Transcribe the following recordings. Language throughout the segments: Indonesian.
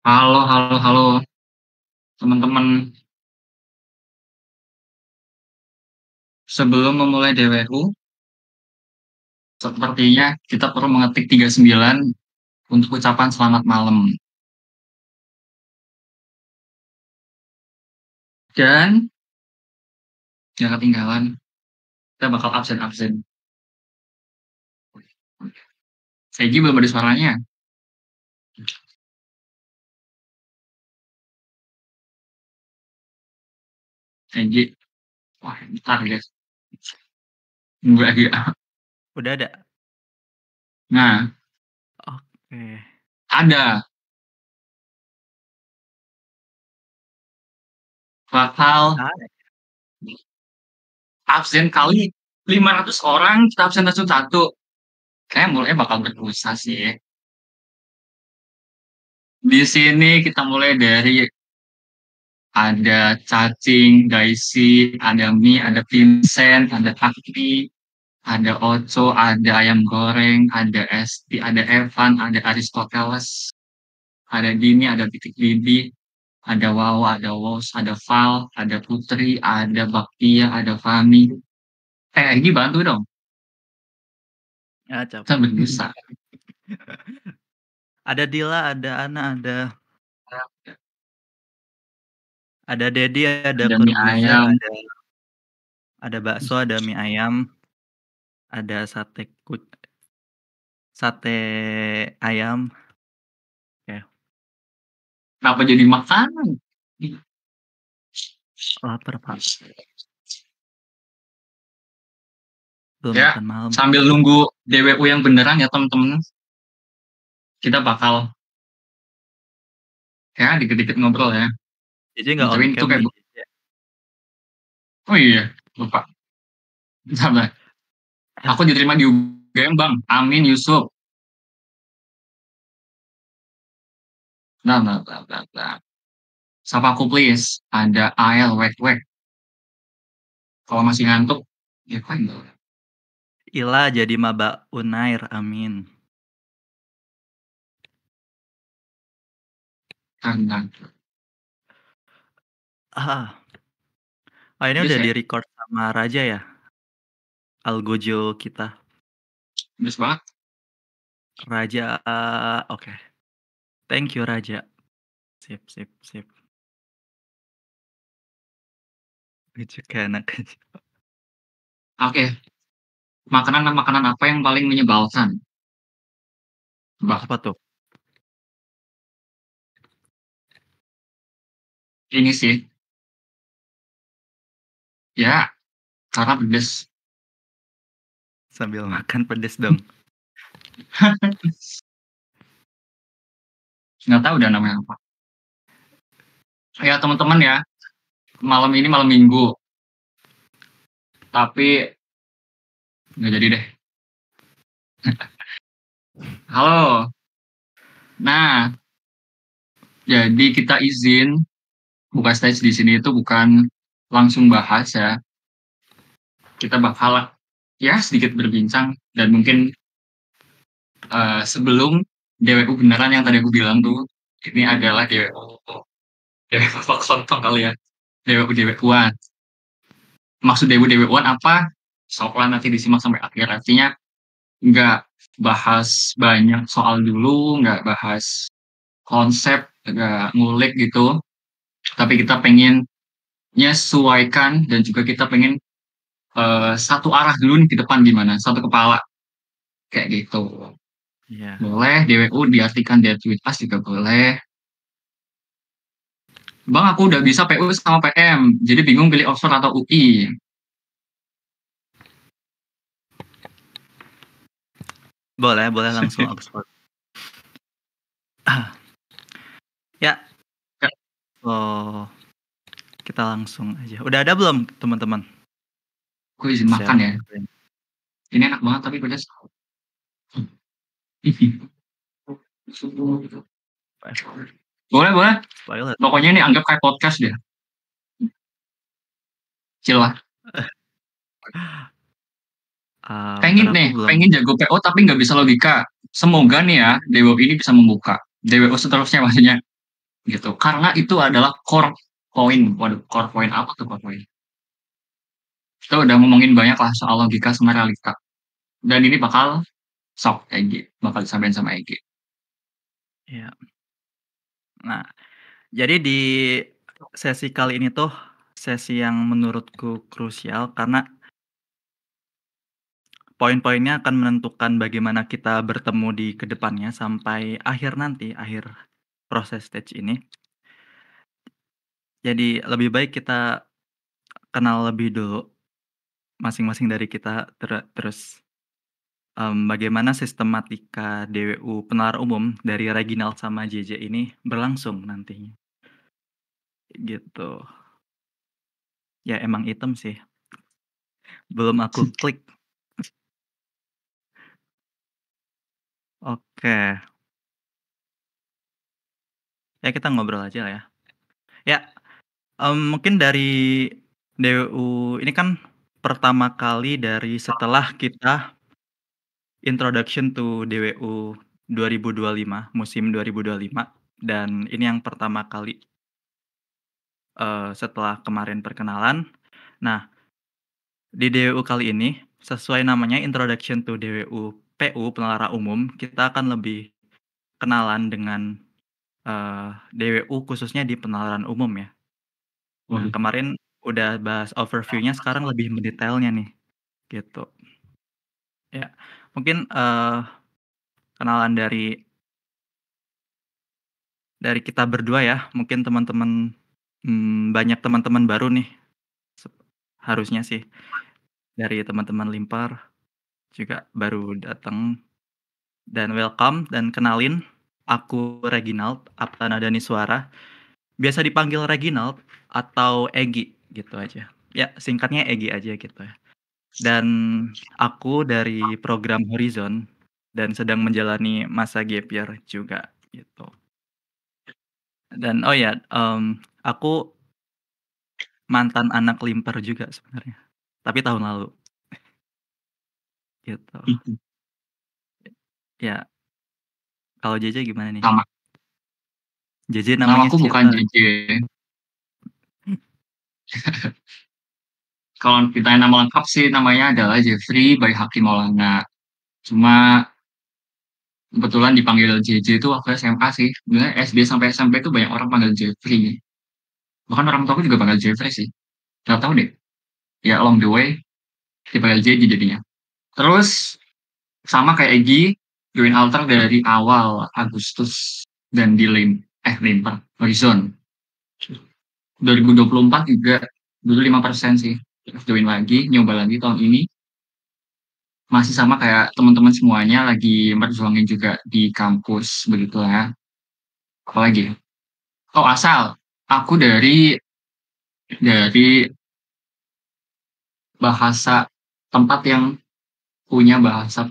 Halo, halo, halo, teman-teman. Sebelum memulai DWU, sepertinya kita perlu mengetik 39 untuk ucapan selamat malam. Dan jangan ketinggalan, kita bakal absen-absen. Segi belum ada suaranya. Segi, wah, bentar guys. Nunggu lagi. Udah ada? Nah, Oke. ada. Bakal Ada. absen kali 500 orang, kita absen satu-satu. Kayaknya mulai bakal berbusa sih. Di sini kita mulai dari ada cacing, Daisy, ada mie, ada Vincent, ada Akti, ada Oco, ada ayam goreng, ada Esti, ada Evan, ada Aristoteles, ada Dini, ada Titik Bibi, ada Wawa, ada Wos, ada Val, ada Putri, ada Baktia, ada Fami. Egi bantu dong, Ya, cap. kita berdosa. Ada Dila, ada Ana, ada Dedi, ada Ada mie Corbuzier, ayam, ada bakso, ada mie ayam, ada sate ayam. Oke, kenapa jadi makanan? lapar Pak. Belum Ya, makan malam. sambil nunggu DWU yang beneran ya teman-teman, kita bakal ya dikit-dikit ngobrol ya. Jadi nggak on Tapi itu cam kayak, nih. oh iya, lupa. Sabar. Aku diterima di UGM, Bang. Amin, Yusuf. Nah. Sapa aku, please. Ada Ael, wek. Kalau masih ngantuk, ya fine. Ila jadi maba Unair, amin. Kan. Ini Yes, udah ya? di-record sama Raja ya? Algojo kita. Yes banget. Raja, oke. Thank you Raja. Sip. Lucu kayak anak kecil. Oke. Makanan apa yang paling menyebalkan? Bah, Apa tuh? ini sih. Ya, karena pedes. Sambil makan pedes dong. Nggak tahu udah namanya apa. Ya, teman-teman ya. Malam ini malam minggu. Tapi, nggak jadi deh. Halo. Nah, jadi kita izin buka stage di sini itu bukan langsung bahas ya. Kita bakal ya sedikit berbincang dan mungkin sebelum DWU beneran yang tadi aku bilang tuh, ini adalah DWU Fox Sontong kali ya, DWU-an. Maksud DWU-an apa? Soalnya nanti disimak sampai akhir. Artinya nggak bahas banyak soal dulu, nggak bahas konsep, nggak ngulik gitu. Tapi kita pengen menyesuaikan dan juga kita pengen satu arah dulu nih ke depan gimana, satu kepala kayak gitu. Iya. Boleh, DWU diartikan dari tweet us juga boleh. Bang, aku udah bisa PU sama PM, jadi bingung pilih Oxford atau UI. Boleh langsung Oxford. Ya. Oh, kita langsung aja. Udah ada belum teman-teman? Aku izin makan ya. Ini enak banget tapi pedas. Boleh. Spoiler. Pokoknya ini anggap kayak podcast deh. Chill lah. Pengen jago PO tapi nggak bisa logika. Semoga nih ya, DWU ini bisa membuka. DWU seterusnya maksudnya. gitu. Karena itu adalah core point. Waduh, core point apa tuh core point? Kita udah ngomongin banyak lah soal logika sama realita. Dan ini bakal sok Egy, bakal disampaikan sama Egy. Iya. Nah, jadi di sesi kali ini tuh sesi yang menurutku krusial karena poin-poinnya akan menentukan bagaimana kita bertemu di kedepannya sampai akhir nanti, akhir proses stage ini. Jadi lebih baik kita kenal lebih dulu masing-masing dari kita terus, bagaimana sistematika DWU penalaran umum dari Reginald sama JJ ini berlangsung nantinya, gitu. Ya emang item sih, belum aku klik. Oke, ya kita ngobrol aja lah ya. Ya, mungkin dari DWU ini kan pertama kali dari setelah kita introduction to DWU 2025, musim 2025 dan ini yang pertama kali, setelah kemarin perkenalan. Nah, di DWU kali ini, sesuai namanya Introduction to DWU PU Penalaran Umum, kita akan lebih kenalan dengan, DWU khususnya di penalaran umum ya. Nah, Waduh. kemarin udah bahas overview-nya, sekarang lebih mendetailnya nih, gitu. Ya, mungkin, kenalan dari kita berdua ya, mungkin teman-teman, banyak teman-teman baru nih, sep harusnya sih, dari teman-teman Limpar juga baru datang. Dan welcome dan kenalin, aku Reginald Aptana Daniswara, biasa dipanggil Reginald atau Egi gitu aja. Ya singkatnya Egi aja gitu ya. Dan aku dari program Horizon dan sedang menjalani masa gap year juga gitu. Dan oh ya, aku mantan anak Limpar juga sebenarnya, tapi tahun lalu gitu. Ya, kalau JJ gimana nih? Sama. JJ namanya Namaku bukan siapa? JJ. Kalau ditanya nama lengkap sih namanya adalah Jeffrey by Hakim Maulana. Cuma kebetulan dipanggil JJ itu waktu SMA sih. Sebenarnya SD sampai SMP itu banyak orang panggil Jeffrey. Bahkan orang tua aku juga panggil Jeffrey sih. Gak tahu deh. Ya along the way dipanggil JJ jadinya. Terus sama kayak Egy, join alter dari awal Agustus dan di Limper Horizon. 2024 juga dulu 5% sih. Terus join lagi, nyoba lagi tahun ini. Masih sama kayak teman-teman semuanya lagi berjuangin juga di kampus begitu ya. Apalagi? Oh asal, aku dari bahasa tempat yang punya bahasa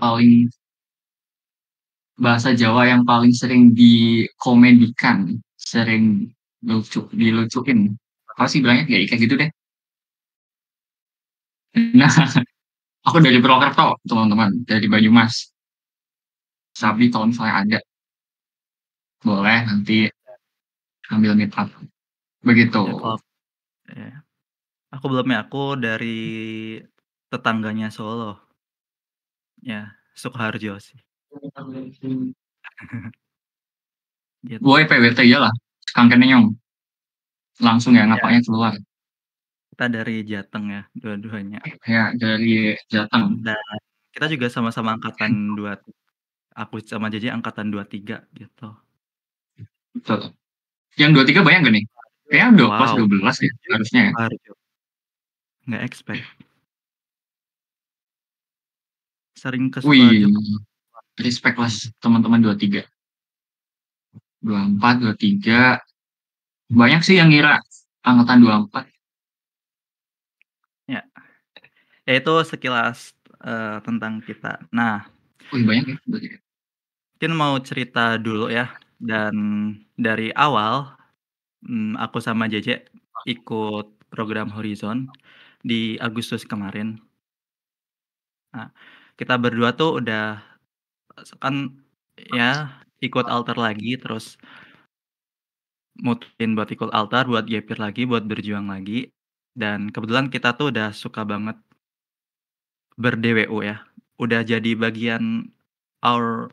Jawa yang paling sering dikomedikan, sering dilucuin. Apa sih bilangnya kayak gitu deh. Nah, aku dari Purwokerto, teman-teman, dari Banyumas. Sabi kalau misalnya ada, boleh nanti ambil meet up. Begitu. Ya kalau ya. Aku belum ya, aku dari tetangganya Solo, ya Sukoharjo sih, Gue gitu. PWT iyalah, kangen nyong. Langsung ya Ya, ngapaknya keluar. kita dari Jateng ya, dua-duanya. Ya dari Jateng. Dan kita juga sama-sama angkatan 2 aku sama JJ angkatan 23 gitu. Betul. Yang 23 banyak gak nih? Kayaknya udah kelas Wow, 12 ya, JJ harusnya ya. Sukoharjo, nggak expect. Sering ke Wih, Sukoharjo kok. respect lah teman-teman 23. 24, 23. Banyak sih yang ngira angkatan 24. Ya, ya itu sekilas, tentang kita. Nah, Wih, banyak ya. 23. mungkin mau cerita dulu ya, dan dari awal, aku sama JJ ikut program Horizon di Agustus kemarin. Nah, kita berdua tuh udah kan ya ikut alter lagi terus mutusin buat ikut altar, buat gap year lagi, buat berjuang lagi, dan kebetulan kita tuh udah suka banget ber-DWU ya, udah jadi bagian our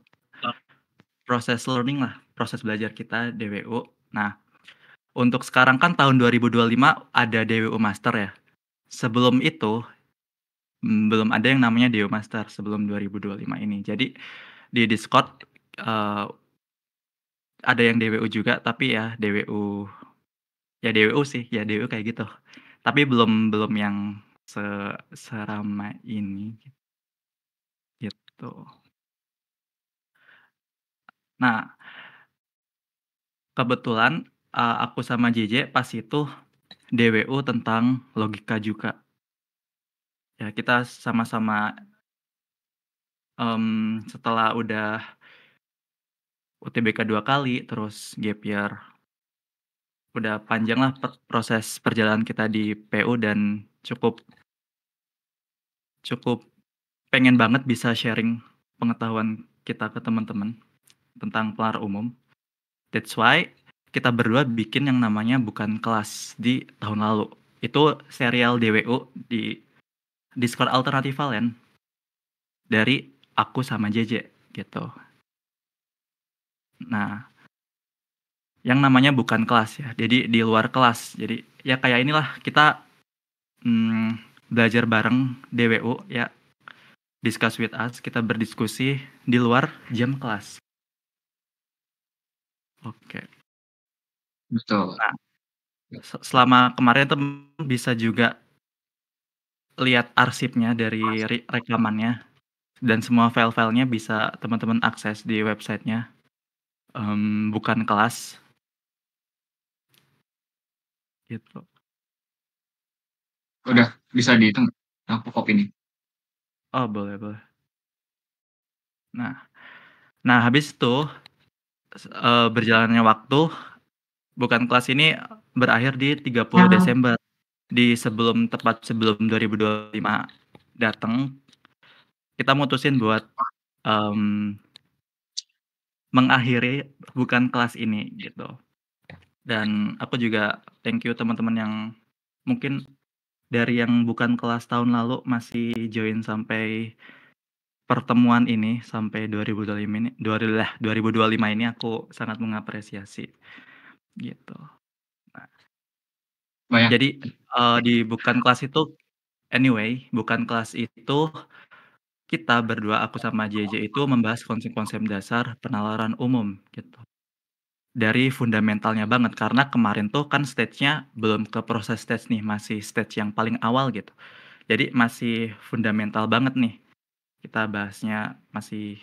proses learning lah, proses belajar kita DWU. Nah, untuk sekarang kan tahun 2025 ada DWU Master ya. Sebelum itu, belum ada yang namanya DWU Master sebelum 2025 ini. Jadi di Discord, eee, ada yang DWU juga, tapi ya DWU ya DWU sih, ya DWU kayak gitu. Tapi belum belum yang se seramai ini, gitu. Nah, kebetulan, aku sama JJ pas itu DWU tentang logika juga. Ya kita sama-sama, setelah udah UTBK 2 kali, terus gap year, udah panjang lah proses perjalanan kita di PU dan cukup cukup pengen banget bisa sharing pengetahuan kita ke teman-teman tentang pengeluaran umum. That's why kita berdua bikin yang namanya Bukan Kelas di tahun lalu. Itu serial DWU di Discord Alternatif Valen dari aku sama JJ gitu. Nah, yang namanya Bukan Kelas ya. Jadi di luar kelas. Jadi ya kayak inilah kita belajar bareng DWU ya, discuss with us, kita berdiskusi di luar jam kelas. Oke. Betul. Nah, selama kemarin temen bisa juga lihat arsipnya dari rekamannya dan semua file-filenya bisa teman-teman akses di websitenya, Bukan Kelas, gitu. Udah Nah, bisa dihitung aku copy ini. oh boleh boleh. Nah nah habis itu, berjalannya waktu, Bukan Kelas ini berakhir di 30 Desember. Tepat sebelum 2025 datang, kita mutusin buat, mengakhiri Bukan Kelas ini, gitu. Dan aku juga thank you teman-teman yang mungkin dari yang Bukan Kelas tahun lalu masih join sampai pertemuan ini, sampai 2025 ini 2025 ini aku sangat mengapresiasi, gitu. Nah, Banyak. jadi, di Bukan Kelas itu anyway, Bukan Kelas itu kita berdua, aku sama JJ itu membahas konsep-konsep dasar penalaran umum, gitu. Dari fundamentalnya banget, karena kemarin tuh kan stage-nya belum ke proses stage nih, masih stage yang paling awal gitu. Jadi masih fundamental banget nih, kita bahasnya masih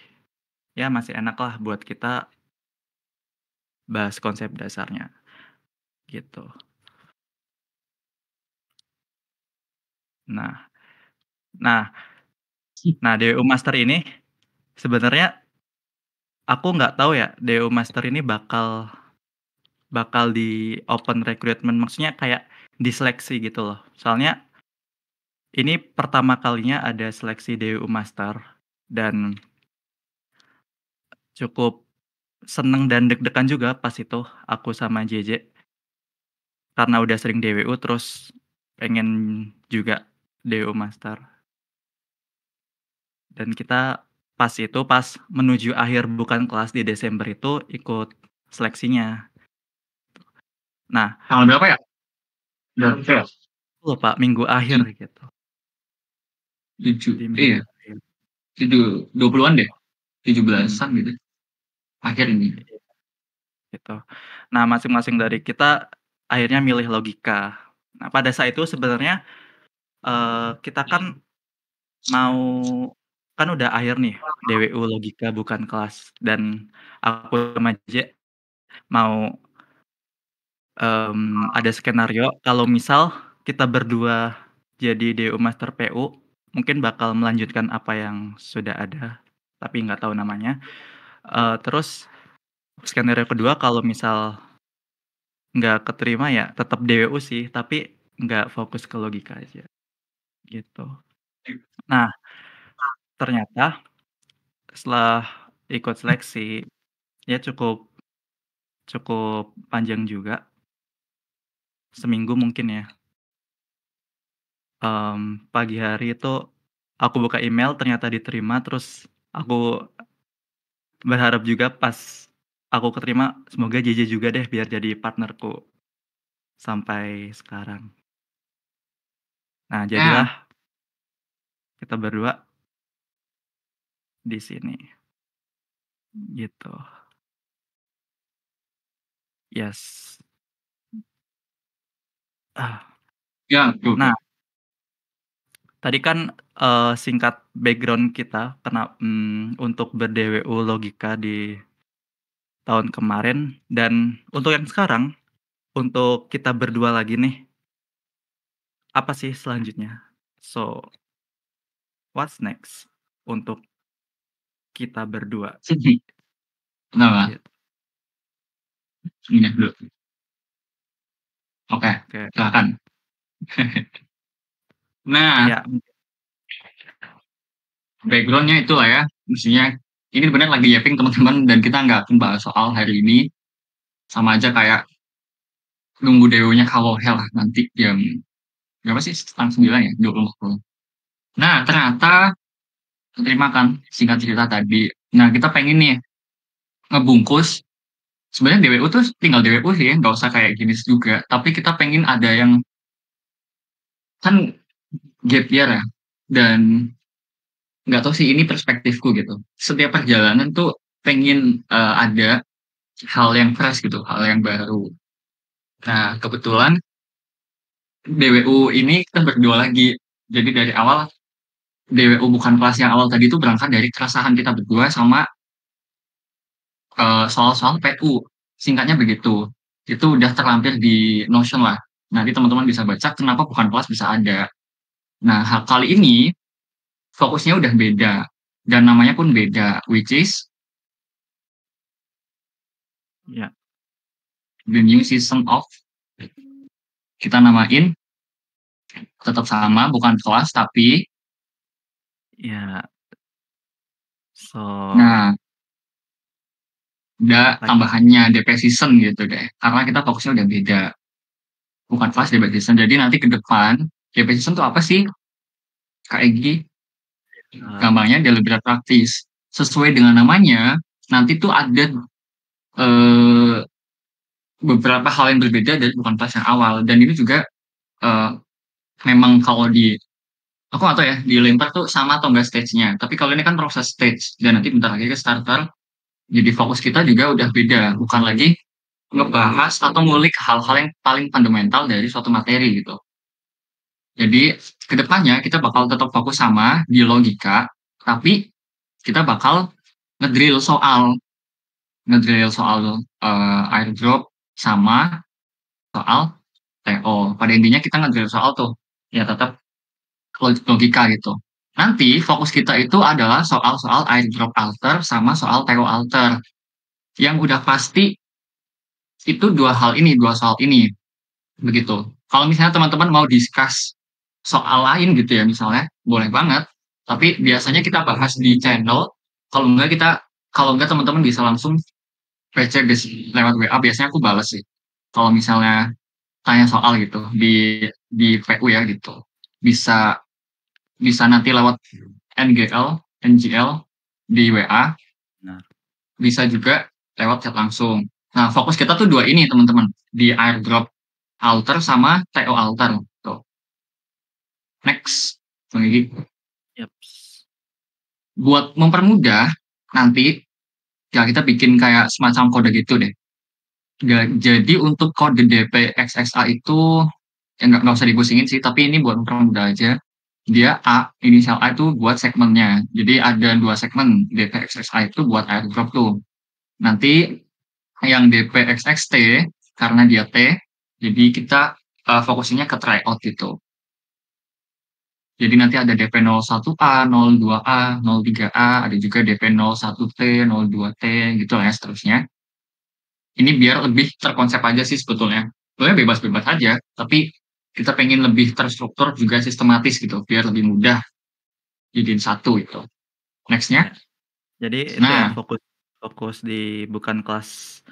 ya masih enak lah buat kita bahas konsep dasarnya, gitu. Nah nah nah DWU Master ini sebenarnya aku nggak tahu ya, DWU Master ini bakal bakal di open recruitment, maksudnya kayak diseleksi gitu loh. Soalnya ini pertama kalinya ada seleksi DWU Master dan cukup seneng dan deg-degan juga pas itu aku sama JJ, karena udah sering DWU terus pengen juga DWU Master. Dan kita pas menuju akhir Bukan Kelas di Desember itu ikut seleksinya. Nah, Tanggal berapa ya? Udah ya? lupa minggu akhir gitu, 7, di minggu iya, akhir. 20-an deh, 17-an Mhm, gitu. Akhir ini. iya, gitu. Nah, masing-masing dari kita akhirnya milih logika. Nah, pada saat itu sebenarnya, kita kan mau kan udah akhir nih DWU Logika Bukan Kelas dan aku sama JJ mau, ada skenario kalau misal kita berdua jadi DWU Master PU, mungkin bakal melanjutkan apa yang sudah ada, tapi nggak tahu namanya. Terus skenario kedua kalau misal nggak keterima ya tetap DWU sih, tapi nggak fokus ke logika aja, gitu. Nah, ternyata setelah ikut seleksi, ya cukup cukup panjang juga, seminggu mungkin ya. Pagi hari itu aku buka email ternyata diterima, terus aku berharap juga pas aku keterima, semoga JJ juga deh biar jadi partnerku sampai sekarang. Nah, Ya, jadilah kita berdua di sini, gitu. Yes. Ah, ya, tuh, tuh. nah, tadi kan, singkat background kita untuk ber-DWU logika di tahun kemarin dan untuk yang sekarang, untuk kita berdua lagi nih, apa sih selanjutnya? So, what's next untuk kita berdua? Kenapa? Gitu. Ini dulu. Oke, Oke. silakan. Nah, Ya, backgroundnya itu lah ya. Mestinya ini benar lagi yaping teman-teman dan kita nggak akan bahas soal hari ini. Sama aja kayak nunggu deonya kalau hell lah nanti jam berapa sih? Setengah 9 ya? 20. Nah, ternyata terima kan singkat cerita tadi. Nah, kita pengen nih ngebungkus. Sebenarnya DWU tuh tinggal DWU sih, nggak usah kayak gini juga. Tapi kita pengen ada yang kan gap year ya. Dan nggak tahu sih ini perspektifku gitu. Setiap perjalanan tuh pengen ada hal yang fresh gitu, hal yang baru. Nah, kebetulan DWU ini kita berdua lagi. Jadi dari awal DWU bukan kelas yang awal tadi itu berangkat dari keresahan kita berdua sama soal-soal PU. Singkatnya begitu. Itu udah terlampir di Notion lah. Nanti teman-teman bisa baca kenapa bukan kelas bisa ada. Nah, kali ini fokusnya udah beda dan namanya pun beda, which is ya, the new season of, kita namain tetap sama, bukan kelas tapi ya. So, nah ada like, tambahannya DP season gitu deh. Karena kita fokusnya udah beda, bukan kelas DP season. Jadi nanti ke depan DP season tuh apa sih? Kak Egi, uh, gampangnya deliberate practice. Sesuai dengan namanya, nanti tuh ada eh, beberapa hal yang berbeda dari bukan kelas yang awal. Dan ini juga eh, memang kalau di aku nggak tahu ya dilempar tuh sama atau enggak stage-nya. Tapi kalau ini kan proses stage dan nanti bentar lagi ke starter. Jadi fokus kita juga udah beda, bukan lagi ngebahas atau ngulik hal-hal yang paling fundamental dari suatu materi gitu. Jadi kedepannya kita bakal tetap fokus sama di logika, tapi kita bakal ngedrill soal, airdrop sama soal TO. Pada intinya kita ngedrill soal tuh, ya tetap logika gitu. Nanti fokus kita itu adalah soal-soal airdrop alter sama soal TO alter. Yang udah pasti itu dua soal ini, begitu. Kalau misalnya teman-teman mau discuss soal lain gitu ya misalnya, boleh banget. Tapi biasanya kita bahas di channel. Kalau enggak kalau enggak teman-teman bisa langsung PC lewat WA. Biasanya aku balas sih. Kalau misalnya tanya soal gitu di PU ya gitu. Bisa bisa nanti lewat NGL di WA, benar. bisa juga lewat chat langsung. Nah, fokus kita tuh dua ini teman-teman, di airdrop alter sama TO alter. Tuh. Next, Bang Gigi. Yep. Buat mempermudah nanti ya kita bikin kayak semacam kode gitu deh. Jadi untuk kode DPXXA itu ya nggak usah dipusingin sih, tapi ini buat mempermudah aja. Dia A, inisial A itu buat segmennya. Jadi ada dua segmen, DPXXA itu buat airdrop tuh. Nanti yang DPXXT, karena dia T, jadi kita fokusnya ke tryout gitu. Jadi nanti ada DP01A, 02A, 03A, ada juga DP01T, 02T, gitu lah ya seterusnya. Ini biar lebih terkonsep aja sih sebetulnya. Sebenarnya bebas-bebas aja, tapi kita pengen lebih terstruktur juga sistematis gitu, biar lebih mudah jadiin satu itu. Nextnya, Ya. Jadi itu ya nah fokus fokus di bukan kelas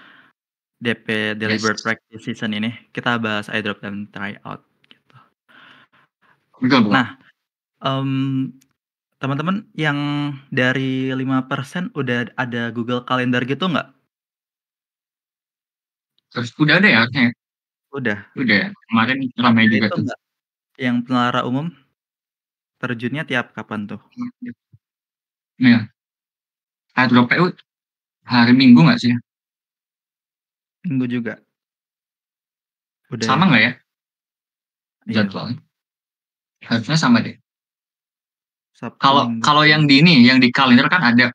DP Yes. Deliberate Practice Season ini kita bahas iDrop dan tryout gitu. Betul, Bro. Nah, teman-teman yang dari 5% udah ada Google Calendar gitu nggak? Terus udah ada ya harusnya? Udah. Udah ya. Kemarin ramai Ada juga itu tuh. nggak yang penelara umum terjunnya tiap kapan tuh? Nah, airdrop PU hari Minggu nggak sih? Minggu juga? Udah ya? Sama nggak ya Iya, jadwalnya? Harusnya sama deh. Sabtu Kalau Minggu. kalau yang di ini, yang di kalender kan ada.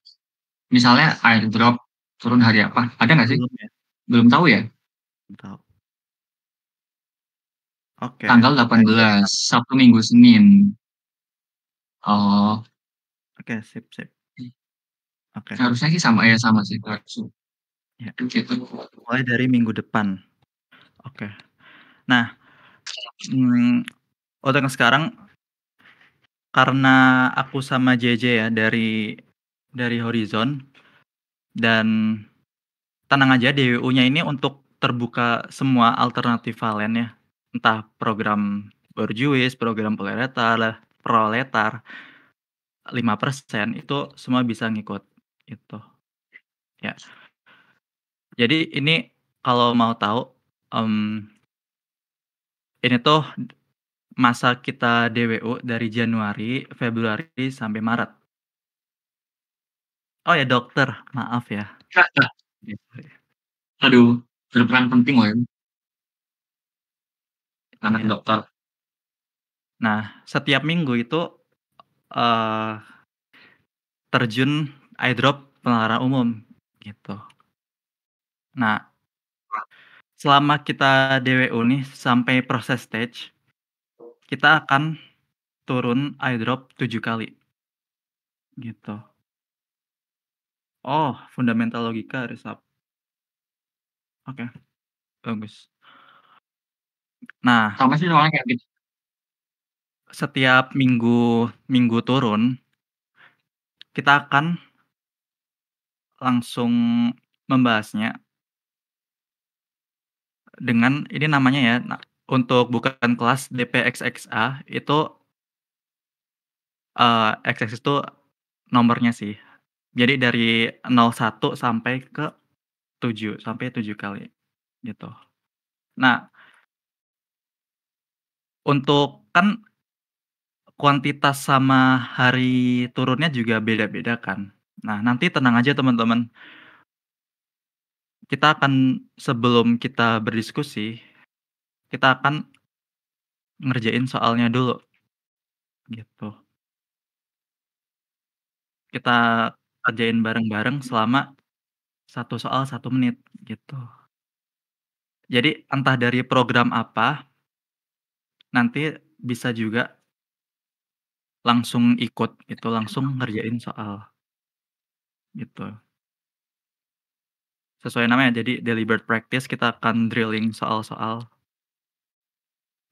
Misalnya airdrop turun hari apa? Ada nggak sih? Belum ya? Belum tahu ya. Belum tahu. Oke, Tanggal airdrop 18, Sabtu Minggu Senin. Oh, Oke, sip. Oke, harusnya sih sama ya, sama sih. ya. Gitu. Mulai dari minggu depan. Oke. Nah, untuk yang sekarang karena aku sama JJ ya dari Horizon dan tenang aja DWU-nya ini untuk terbuka semua alternatif valen ya. Entah program Borjuis, program Proletar 5% itu semua bisa ngikut itu. Ya. Jadi ini kalau mau tahu ini tuh masa kita DWU dari Januari, Februari sampai Maret. Oh ya dokter, maaf ya. Gitu ya. Aduh, berperan penting loh ya. Anak Iya. dokter. Nah, setiap minggu itu terjun iDrop penalaran umum gitu. Nah, selama kita DWU nih sampai proses stage, kita akan turun iDrop 7 kali gitu. Oh, fundamental logika result. Oke, bagus. Nah, Sama sih soalnya kayak gitu. setiap minggu turun, kita akan langsung membahasnya dengan ini namanya ya, untuk bukan kelas DPXXA itu XX itu nomornya sih. Jadi dari 01 sampai ke 7, sampai 7 kali, gitu. Nah, untuk kan kuantitas sama hari turunnya juga beda-beda kan. Nah, nanti tenang aja teman-teman, kita akan sebelum kita berdiskusi, kita akan ngerjain soalnya dulu, gitu. Kita kerjain bareng-bareng selama 1 soal 1 menit, gitu. Jadi entah dari program apa, nanti bisa juga langsung ikut gitu, langsung ngerjain soal, gitu. Sesuai namanya, jadi deliberate practice kita akan drilling soal-soal.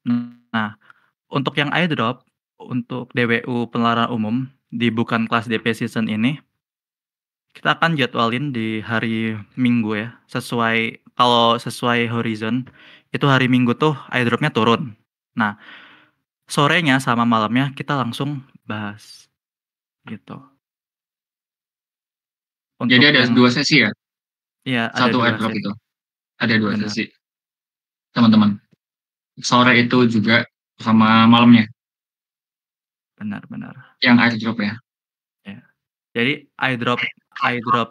Nah, untuk yang iDrop, untuk DWU penalaran umum di bukan kelas DP season ini, kita akan jadwalin di hari Minggu ya, kalau sesuai Horizon, itu hari Minggu tuh iDrop-nya turun. Nah, sorenya sama malamnya kita langsung bahas, gitu. Jadi Untuk ada yang 2 sesi ya? iya, ada Satu 2 airdrop sesi, itu. Ada 2 benar. sesi, teman-teman. Sore itu juga sama malamnya Benar. yang airdrop ya. Ya. Jadi iDrop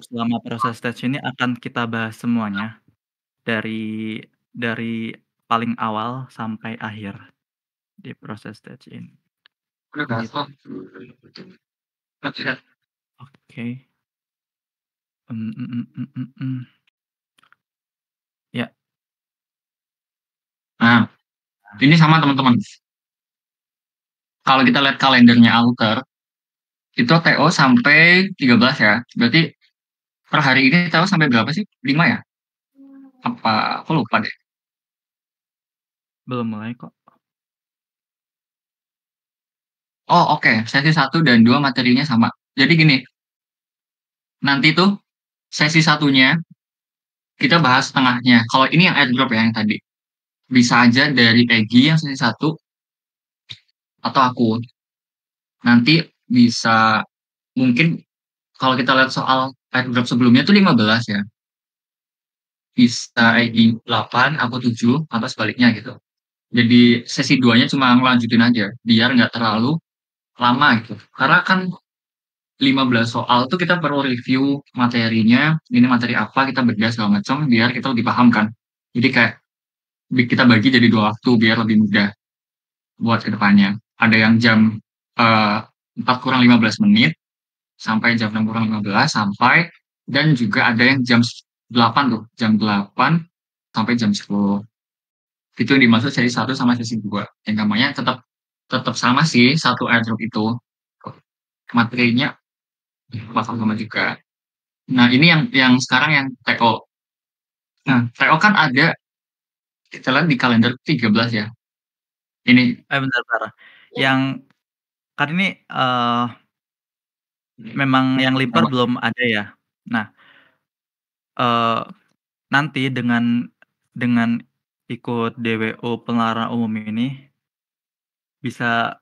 selama proses tes ini akan kita bahas semuanya dari paling awal sampai akhir di proses tes ini. Udah Gitu. gaspol. Oke. Ya. Nah, ini sama teman-teman. Kalau kita lihat kalendernya Alter, itu TO sampai 13 ya. Berarti per hari ini TO sampai berapa sih? 5 ya? Apa aku lupa deh. Belum mulai kok. Oh, oke. Sesi 1 dan 2 materinya sama. Jadi gini, nanti tuh sesi satunya kita bahas tengahnya. Kalau ini yang airdrop ya yang tadi. Bisa aja dari Egi yang sesi 1 atau aku. Nanti bisa mungkin kalau kita lihat soal airdrop sebelumnya tuh 15 ya. Bisa Egi 8, aku 7 atau sebaliknya gitu. Jadi sesi 2-nya cuma ngelanjutin aja biar nggak terlalu lama gitu. Karena kan 15 soal tuh kita perlu review materinya, ini materi apa, kita bedah segala macam biar kita lebih paham kan. Jadi kayak kita bagi jadi 2 waktu biar lebih mudah buat kedepannya. Ada yang jam 4 kurang 15 menit sampai jam 6 kurang 15 sampai dan juga ada yang jam 8 tuh, jam 8 sampai jam 10. Itu yang dimaksud sesi 1 sama sesi 2. Yang namanya tetap tetap sama sih satu airdrop itu. Materinya bakal sama juga. Nah, ini yang sekarang yang TO. Nah, TO kan ada kita lihat di kalender 13 ya. Ini Bentar bentar. Yang kan ini, memang yang limpar apa? belum ada ya. Nah, eee, nanti dengan ikut DWU pengeluaran umum ini bisa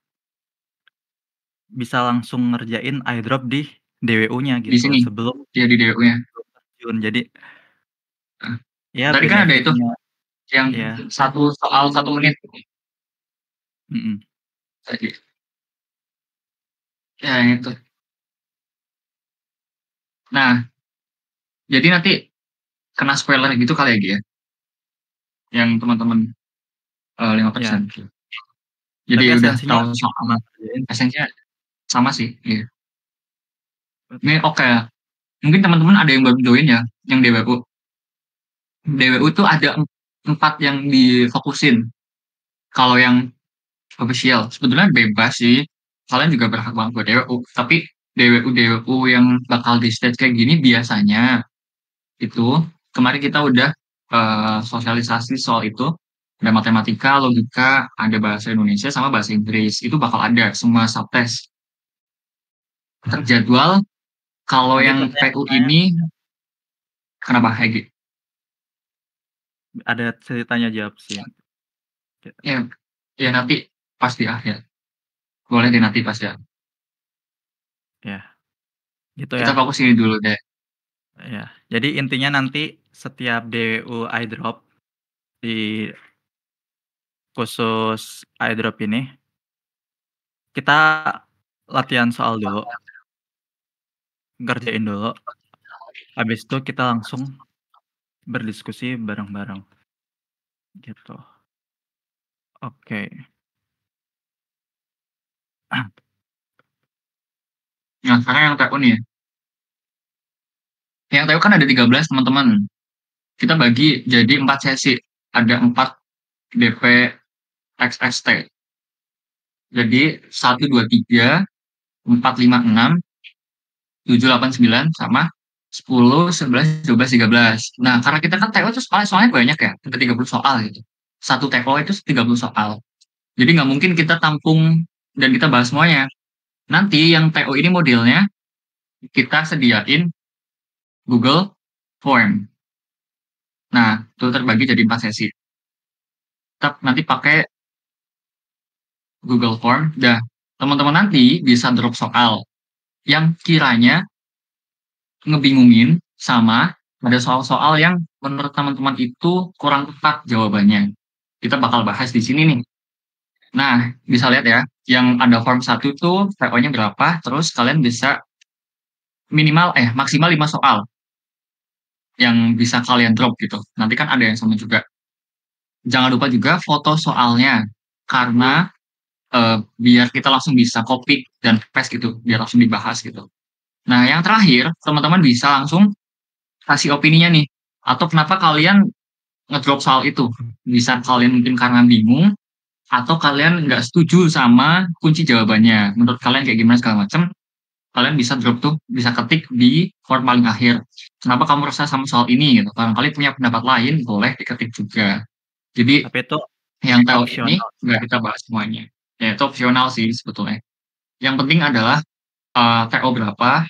bisa langsung ngerjain airdrop di DWU-nya Di gitu sini sebelum ya di DO-nya. terjun. Jadi Nah, ya tadi kan ada itu benefit-nya yang ya, satu soal 1 menit mhm, tadi. Ya, yang itu. Nah, jadi nanti kena spoiler gitu kali ya, Gi, ya? Yang teman-teman 5%. ya. Jadi Tapi udah esensinya tahu soal sama ngerjain. esensinya sama sih. Iya. Bet Ini oke. Mungkin teman-teman ada yang baru join ya, yang DWU. DWU tuh ada 4 yang difokusin. Kalau yang official, sebetulnya bebas sih. Kalian juga berhak banget buat DWU. Tapi DWU-DWU yang bakal di stage kayak gini biasanya itu kemarin kita udah sosialisasi soal itu. Ada matematika, logika, ada bahasa Indonesia sama bahasa Inggris. Itu bakal ada semua subtest. Terjadwal kalau nanti yang PU pertanyaan-pertanyaan ini kenapa Hegi? ada sesi tanya jawab sih. Ya, ya nanti pas di akhir. Boleh di nanti pas ya. Ya, gitu Kita ya. fokus ini dulu deh. Ya, jadi intinya nanti setiap DWU airdrop di khusus airdrop ini, kita latihan soal dulu, ngerjain dulu, habis itu kita langsung berdiskusi bareng-bareng, gitu. Oke. Nah, sekarang yang TU nih. Yang TU kan ada 13 teman-teman. Kita bagi jadi 4 sesi. Ada 4 DP XST. Jadi 1, 2, 3, 4, 5, 6, 7, 8, 9, sama 10, 11, 12, 13. Nah, karena kita kan TO itu soalnya banyak ya. Ada 30 soal gitu. Satu TO itu 30 soal. Jadi nggak mungkin kita tampung dan kita bahas semuanya. Nanti yang TO ini modelnya kita sediain Google Form. Nah, itu terbagi jadi 4 sesi. Kita nanti pakai Google Form. Dah, teman-teman nanti bisa drop soal yang kiranya ngebingungin sama ada soal-soal yang menurut teman-teman itu kurang tepat jawabannya. Kita bakal bahas di sini nih. Nah, bisa lihat ya, yang ada form 1 tuh PO-nya berapa, terus kalian bisa maksimal 5 soal yang bisa kalian drop gitu. Nanti kan ada yang sama juga. Jangan lupa juga foto soalnya, karena biar kita langsung bisa copy dan paste gitu, biar langsung dibahas gitu. Nah, yang terakhir, teman-teman bisa langsung kasih opininya nih, atau kenapa kalian ngedrop soal itu. Bisa kalian mungkin karena bingung, atau kalian nggak setuju sama kunci jawabannya. Menurut kalian kayak gimana segala macam, kalian bisa drop tuh, bisa ketik di form paling akhir. Kenapa kamu resah sama soal ini gitu. Barangkali punya pendapat lain, boleh diketik juga. Jadi Tapi itu yang tahu ini opsional. nggak kita bahas semuanya. Ya, itu opsional sih sebetulnya. Yang penting adalah TO berapa,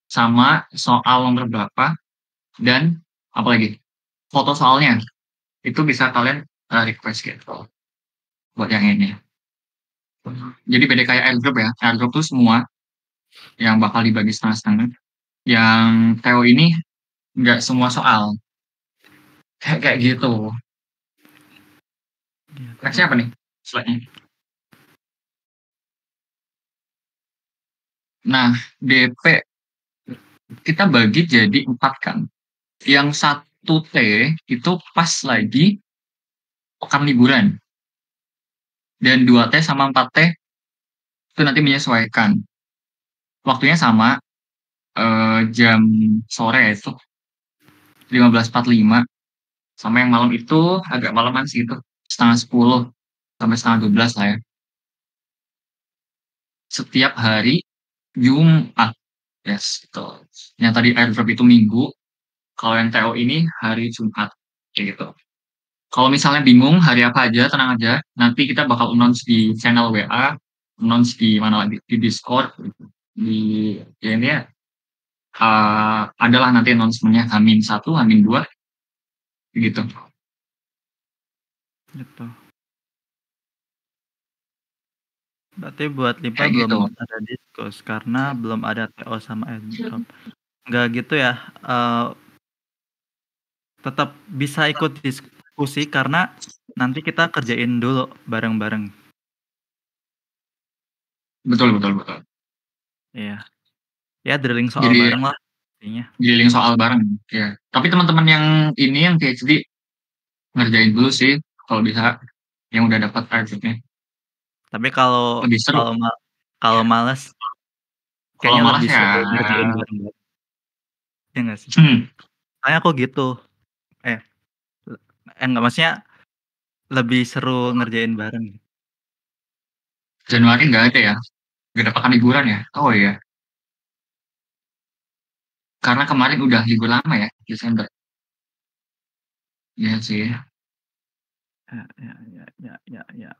sama soal nomor berapa, dan apa lagi? foto soalnya. Itu bisa kalian request gitu buat yang ini. Jadi beda kayak airdrop ya. Airdrop tuh semua yang bakal dibagi setengah-setengah. Yang Theo ini nggak semua soal. Kayak gitu. Gitu. Nextnya apa nih? Slide-nya. Nah, DP kita bagi jadi 4 kan. Yang 1T itu pas lagi pekan liburan. Dan 2T sama 4T itu nanti menyesuaikan. Waktunya sama, jam sore itu 15.45. Sama yang malam itu agak malaman sih itu. Setengah 10 sampai setengah 12 lah ya. Setiap hari Jumat. Yes, itu. Yang tadi airdrop itu Minggu. Kalau yang TO ini hari Jumat. Kayak gitu. Kalau misalnya bingung hari apa aja, tenang aja. Nanti kita bakal announce di channel WA, announce di mana lagi, di Discord, di ya ini ya. Adalah nanti announcement-nya H-1, H-2, gitu. Gitu. Berarti buat Limpa Kayak gitu. belum ada diskus karena belum ada TO sama airdrop. Enggak gitu ya. Tetap bisa ikut diskusi karena nanti kita kerjain dulu bareng-bareng. Betul, betul, betul. Iya. Ya drilling soal Jadi bareng lah intinya. giling soal bareng. Ya. Tapi teman-teman yang ini yang PhD ngerjain dulu sih kalau bisa yang udah dapat airdropnya. Tapi kalau Lebih seru. kalau males Kalau kayaknya malas lebih ya, seru ngerjain bareng-bareng. Ya nggak sih? hmm, Kayak aku gitu. Eh, enggak maksudnya lebih seru ngerjain bareng. Januari nggak ada ya, nggak ada pekan liburan ya. Oh iya, karena kemarin udah libur lama ya, Desember. Iya sih. Ya.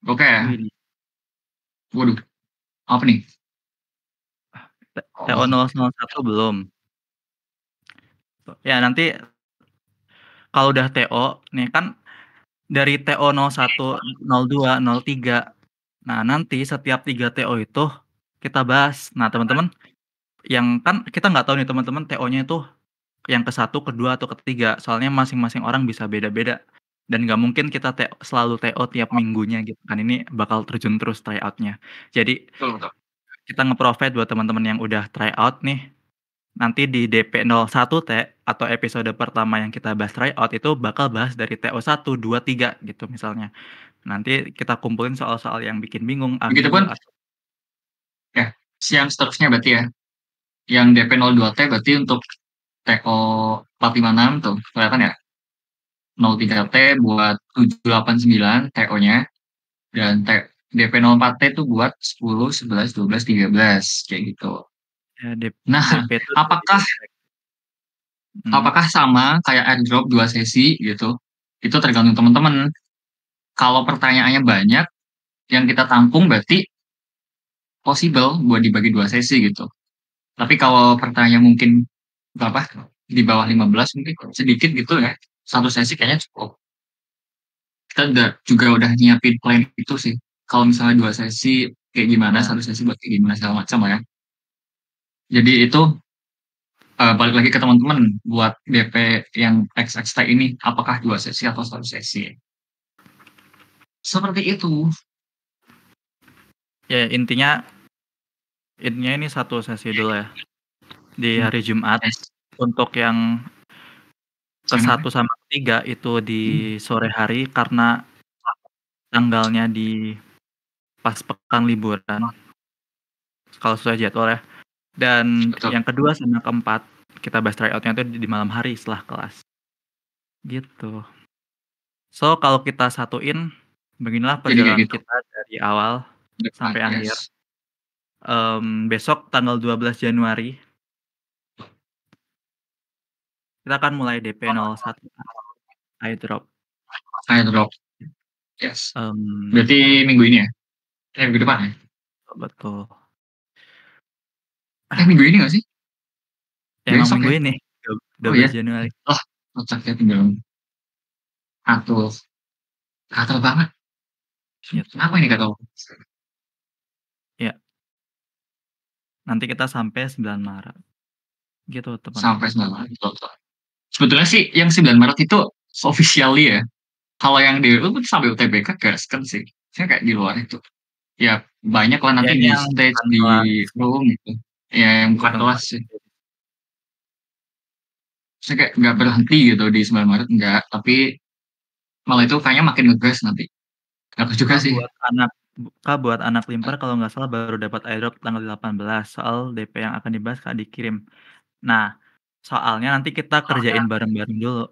Oke, Wih, waduh, apa nih? TO Oh, 001 belum. Ya nanti kalau udah TO nih kan dari TO 01, 02, 03. Nah, nanti setiap 3 TO itu kita bahas. Nah, teman-teman yang kan kita nggak tahu nih teman-teman TO-nya itu yang ke-1, kedua atau ketiga. Soalnya masing-masing orang bisa beda-beda. Dan nggak mungkin kita selalu TO tiap minggunya gitu kan. Ini bakal terjun terus tryout-nya. Jadi betul, betul. kita nge-provide buat teman-teman yang udah tryout nih. Nanti di DP01T atau episode pertama yang kita bahas tryout itu bakal bahas dari TO 1, 2, 3 gitu misalnya. Nanti kita kumpulin soal-soal yang bikin bingung, ambigu Begitupun atau ya, siang seterusnya berarti ya. Yang DP02T berarti untuk TO 456 tuh, kelihatan ya? 03T buat 789 TO-nya, dan DP04T itu buat 10, 11, 12, 13, kayak gitu. ya, Nah, DP itu dari apakah dospek. apakah sama kayak airdrop 2 sesi gitu? Itu tergantung teman-teman. Kalau pertanyaannya banyak, yang kita tampung berarti possible buat dibagi 2 sesi gitu. Tapi kalau pertanyaan mungkin berapa di bawah 15 mungkin sedikit gitu ya. 1 sesi kayaknya cukup. Kita juga udah nyiapin plan itu sih. Kalau misalnya 2 sesi kayak gimana, Ya, 1 sesi buat kayak gimana segala macam lah ya. Jadi itu balik lagi ke teman-teman buat DP yang XXT ini apakah 2 sesi atau 1 sesi. Seperti itu. ya intinya ini 1 sesi dulu ya. Di hari Jumat. Yes. Untuk yang Gimana? ke-1 sama ke-3 itu di sore hari karena tanggalnya di pas pekan liburan. Kalau sesuai jadwal ya. Dan Betul. yang kedua sama keempat kita bahas tryout-nya itu di malam hari setelah kelas. Gitu. So, kalau kita satuin beginilah Jadi kayak perjalanan gitu. kita dari awal Depan, sampai akhir. yes. Besok tanggal 12 Januari kita akan mulai DP01 airdrop. Airdrop. Yes. Mmm, Berarti minggu ini ya? Minggu depan ya? betul. Minggu ini nggak sih? Ya emang Besok minggu ya? ini, Oh ya? 12 Januari. Oh, otaknya tinggal atur. Gatel banget. Gitu. Kenapa ini gatel? Ya, nanti kita sampai 9 Maret. Gitu, teman-teman. Sampai 9 Maret. Betul. Sebetulnya sih yang 9 Maret itu officially ya. Kalau yang DWU itu sampai UTBK gasken sih. Saya kayak di luar itu. Ya banyak lah Ya, nanti ini di yang stage, bukan di kelas. room gitu. Ya yang bukan Betul. kelas sih. Saya kayak nggak berhenti gitu di 9 Maret, nggak. Tapi malah itu kayaknya makin ngegas nanti. Aku juga Kak, sih. buat anak Limpar kalau nggak salah baru dapat airdrop tanggal 18 soal DP yang akan dibahas Kak dikirim. Nah, soalnya nanti kita kerjain bareng-bareng dulu.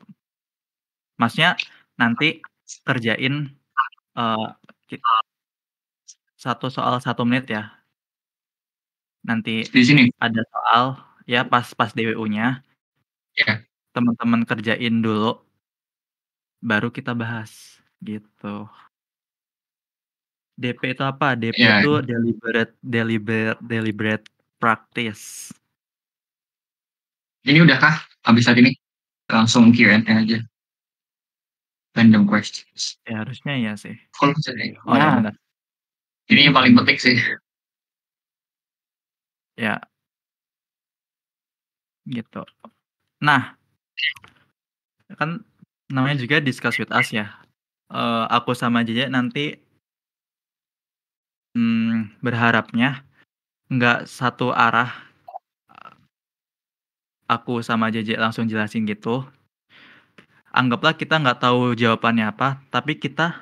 Maksudnya nanti kerjain eh, ki- satu soal 1 menit ya. Nanti Di sini. ada soal ya pas DWU-nya Ya. teman-teman kerjain dulu, baru kita bahas gitu. DP itu apa? DP Ya. itu deliberate practice. Ini udah kah? Habis saat ini? Langsung Q&A aja. Random questions. Ya harusnya ya sih. Kalau misalnya, Oh ya nah, benar. ini yang paling penting sih. Ya, gitu. Nah, kan namanya juga discuss with us ya. Aku sama JJ nanti berharapnya nggak satu arah. Aku sama JJ langsung jelasin gitu. Anggaplah kita nggak tahu jawabannya apa, tapi kita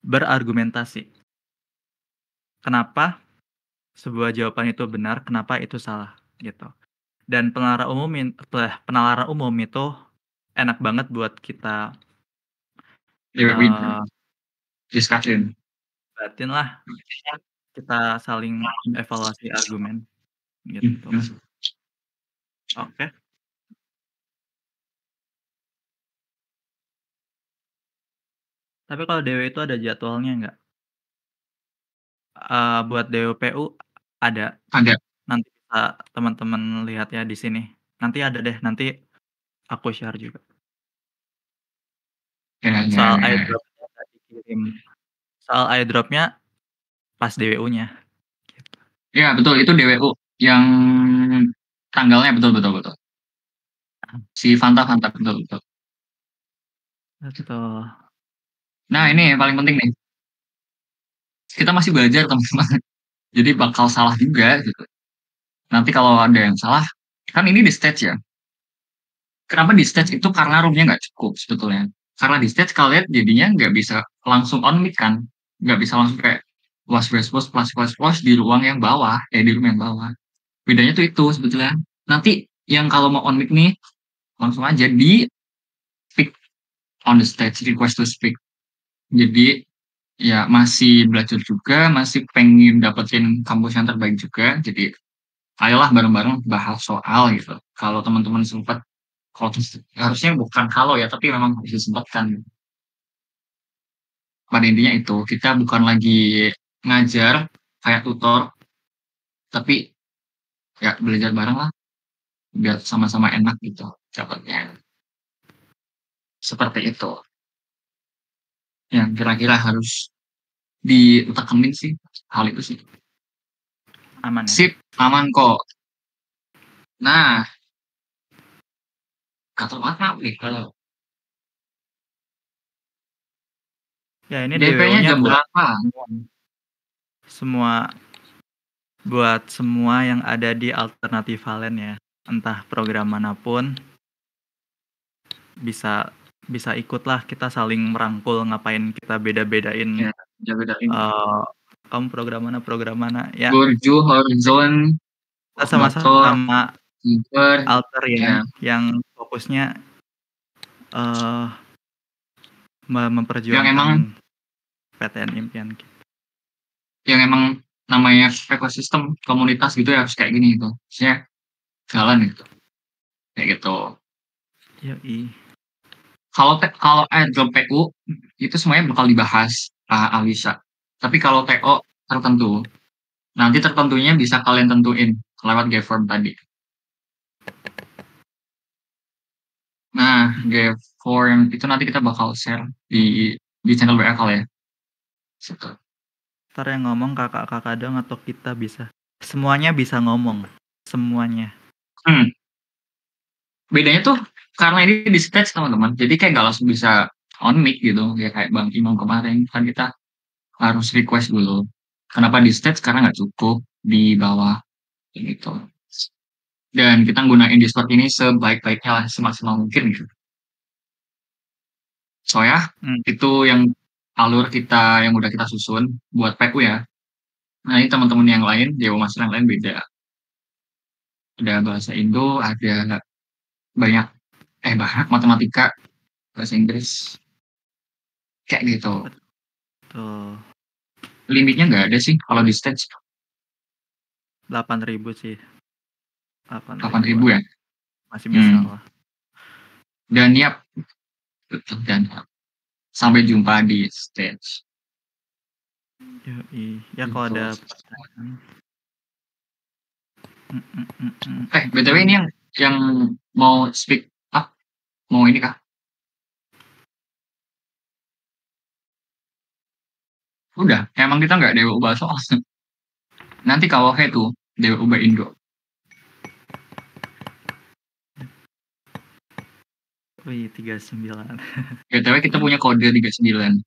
berargumentasi. Kenapa sebuah jawaban itu benar, kenapa itu salah, gitu. Dan penalaran umum itu enak banget buat kita Discussion. batin lah, kita saling evaluasi argumen, gitu. Oke. Tapi kalau DW itu ada jadwalnya nggak? Buat DWPU ada. Ada. Nanti bisa teman-teman lihat ya di sini. Nanti ada deh, nanti aku share juga. Soal airdropnya tadi kirim. Soal airdropnya pas DWU-nya. Ya betul, itu DWU yang tanggalnya betul. Si Fanta betul. Betul. Nah ini yang paling penting nih. Kita masih belajar teman-teman. Jadi bakal salah juga gitu. Nanti kalau ada yang salah, kan ini di stage ya. Kenapa di stage itu? Karena roomnya nggak cukup sebetulnya. Karena di stage kalian jadinya nggak bisa langsung on mic kan. Nggak bisa langsung kayak was di ruang yang bawah. Di room yang bawah. Bedanya tuh itu sebetulnya. Nanti yang kalau mau on mic nih, langsung aja di speak on the stage, request to speak. Jadi ya masih belajar juga, masih pengen dapetin kampus yang terbaik juga. Jadi ayolah bareng-bareng bahas soal gitu. Kalau teman-teman sempat, harusnya bukan kalau ya, tapi memang harus disempatkan. Pada intinya itu, kita bukan lagi ngajar kayak tutor, tapi ya belajar bareng lah, biar sama-sama enak gitu dapatnya. Seperti itu. Yang kira-kira harus ditekenin sih, hal itu sih. Aman ya? Sip, aman kok. Nah, kata maaf nih kalau Ya ini DP-nya DWU-nya jam buat berapa? buat semua yang ada di alternatif Valen ya. Entah program manapun bisa ikutlah, kita saling merangkul, ngapain kita beda-bedain. Ya bedain. Kamu program mana ya. Burju, Horizon, Kita motor, sama Uber, alter ya, yang fokusnya memperjuangkan yang emang PTN impian kita. yang emang namanya ekosistem komunitas gitu ya, harus kayak gini gitu. Maksudnya jalan gitu. Kayak gitu. Yoi. Kalau airdrop PU itu semuanya bakal dibahas Alisa. Tapi kalau TO tertentu, nanti tertentunya bisa kalian tentuin lewat Gform tadi. Nah, G4 itu nanti kita bakal share di channel WA kali ya. Situ. Ntar yang ngomong kakak-kakak dong atau kita bisa? Semuanya bisa ngomong. Semuanya. Hmm. Bedanya tuh karena ini di stage teman-teman, jadi kayak nggak langsung bisa on mic gitu, ya kayak Bang Imam kemarin kan kita harus request dulu. Kenapa di stage? Karena nggak cukup di bawah gitu. Dan kita gunain Discord ini sebaik-baiknya lah, semaksimal mungkin gitu. So ya, Hmm. itu yang alur kita yang udah kita susun buat PU ya. Nah ini teman-teman yang lain, Dewa Master yang lain beda. Ada bahasa Indo, ada banyak, banyak matematika, bahasa Inggris, kayak gitu. Tuh. Limitnya nggak ada sih kalau di stage 8.000 sih. 8.000 8.000-an. ya. Masih bisa Hmm. lah. Dan dan sampai jumpa di stage. Yoi. Ya Gitu. kalau ada pertanyaan. BTW ini yang mau speak up, mau ini kah? Udah, emang kita nggak Dewa Ubah soal. Nanti kalau tuh Dewa Ubah Indo. Wih, 39. BTW kita punya kode 39.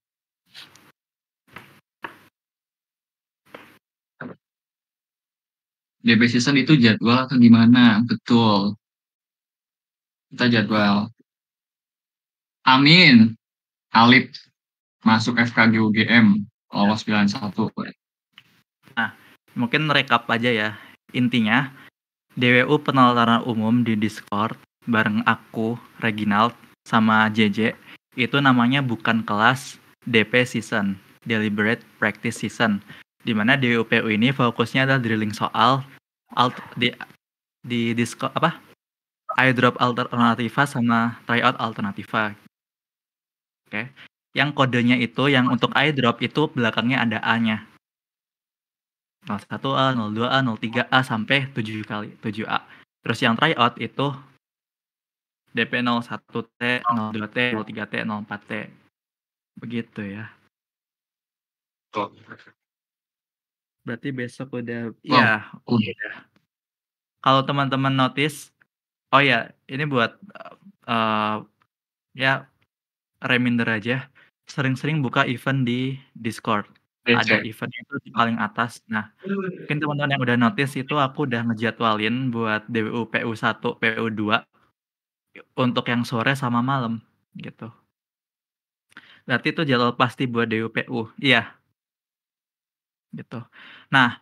DB season itu jadwal atau gimana? Betul. Kita jadwal. Amin. Alip masuk FKG UGM. Lolos 91. Nah, mungkin rekap aja ya. Intinya, DWU penalaran umum di Discord bareng aku, Reginald, sama JJ itu namanya bukan kelas DP Season, Deliberate Practice Season, dimana DWPU ini fokusnya adalah drilling soal di Discord apa iDrop Alternativa sama Tryout Alternativa. Oke. Yang kodenya itu yang untuk iDrop itu belakangnya ada A-nya. 01A, 02A, 03A sampai 7 kali, 7A. Terus yang tryout itu DP 01T, 02T, 03T, 04T. Begitu ya. Tuh. Berarti besok udah, Wow. ya udah. Kalau teman-teman notice, oh ya, ini buat ya reminder aja, sering-sering buka event di Discord. Ada eventnya itu di paling atas. Nah, mungkin teman-teman yang udah notice itu aku udah ngejadwalin buat DWU PU1, PU2 untuk yang sore sama malam gitu. Berarti itu jadwal pasti buat DWPU. Iya. Gitu. Nah,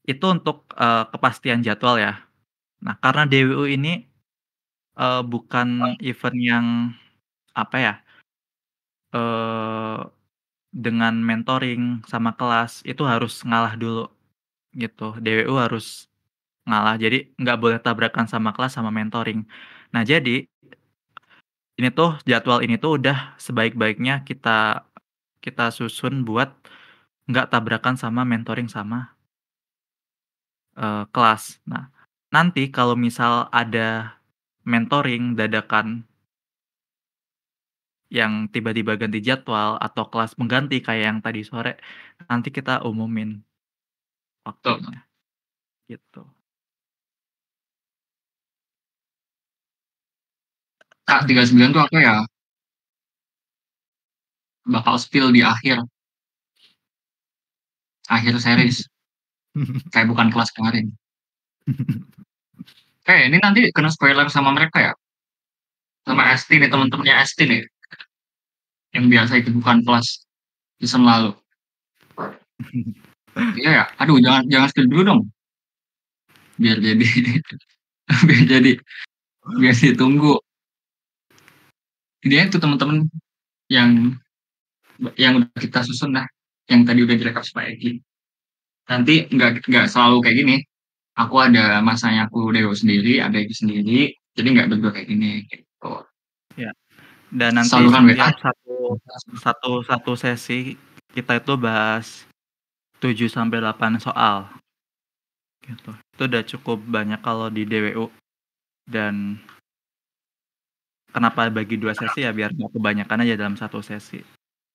itu untuk kepastian jadwal ya. Nah, karena DWU ini bukan event yang apa ya? Dengan mentoring sama kelas itu harus ngalah dulu gitu. DWU harus ngalah. Jadi nggak boleh tabrakan sama kelas sama mentoring. Nah, jadi ini tuh jadwal ini tuh udah sebaik-baiknya kita susun buat nggak tabrakan sama mentoring sama kelas. Nah, nanti kalau misal ada mentoring dadakan yang tiba-tiba ganti jadwal atau kelas mengganti kayak yang tadi sore, nanti kita umumin Tuh. waktunya, gitu. Kak 39 tuh apa ya? Bakal spill di akhir series. Kayak bukan kelas kemarin. Ini nanti kena spoiler sama mereka ya? Sama Esti nih, teman-temannya Esti nih. Yang biasa ikut bukan kelas season lalu. Iya ya? Aduh, jangan spill dulu dong. Biar jadi, biar jadi, biar ditunggu. Dia itu teman-teman yang udah kita susun lah. Yang tadi udah direkap sama Egi. Nanti nggak selalu kayak gini. Aku ada masanya aku Dewo sendiri, ada Egi sendiri. Jadi nggak berdua kayak gini. Gitu. Ya. Dan nanti Saluran WA. setiap satu sesi kita itu bahas 7 sampai 8 soal. Gitu. Itu udah cukup banyak kalau di DWU dan kenapa bagi 2 sesi ya biar nggak kebanyakan aja dalam 1 sesi,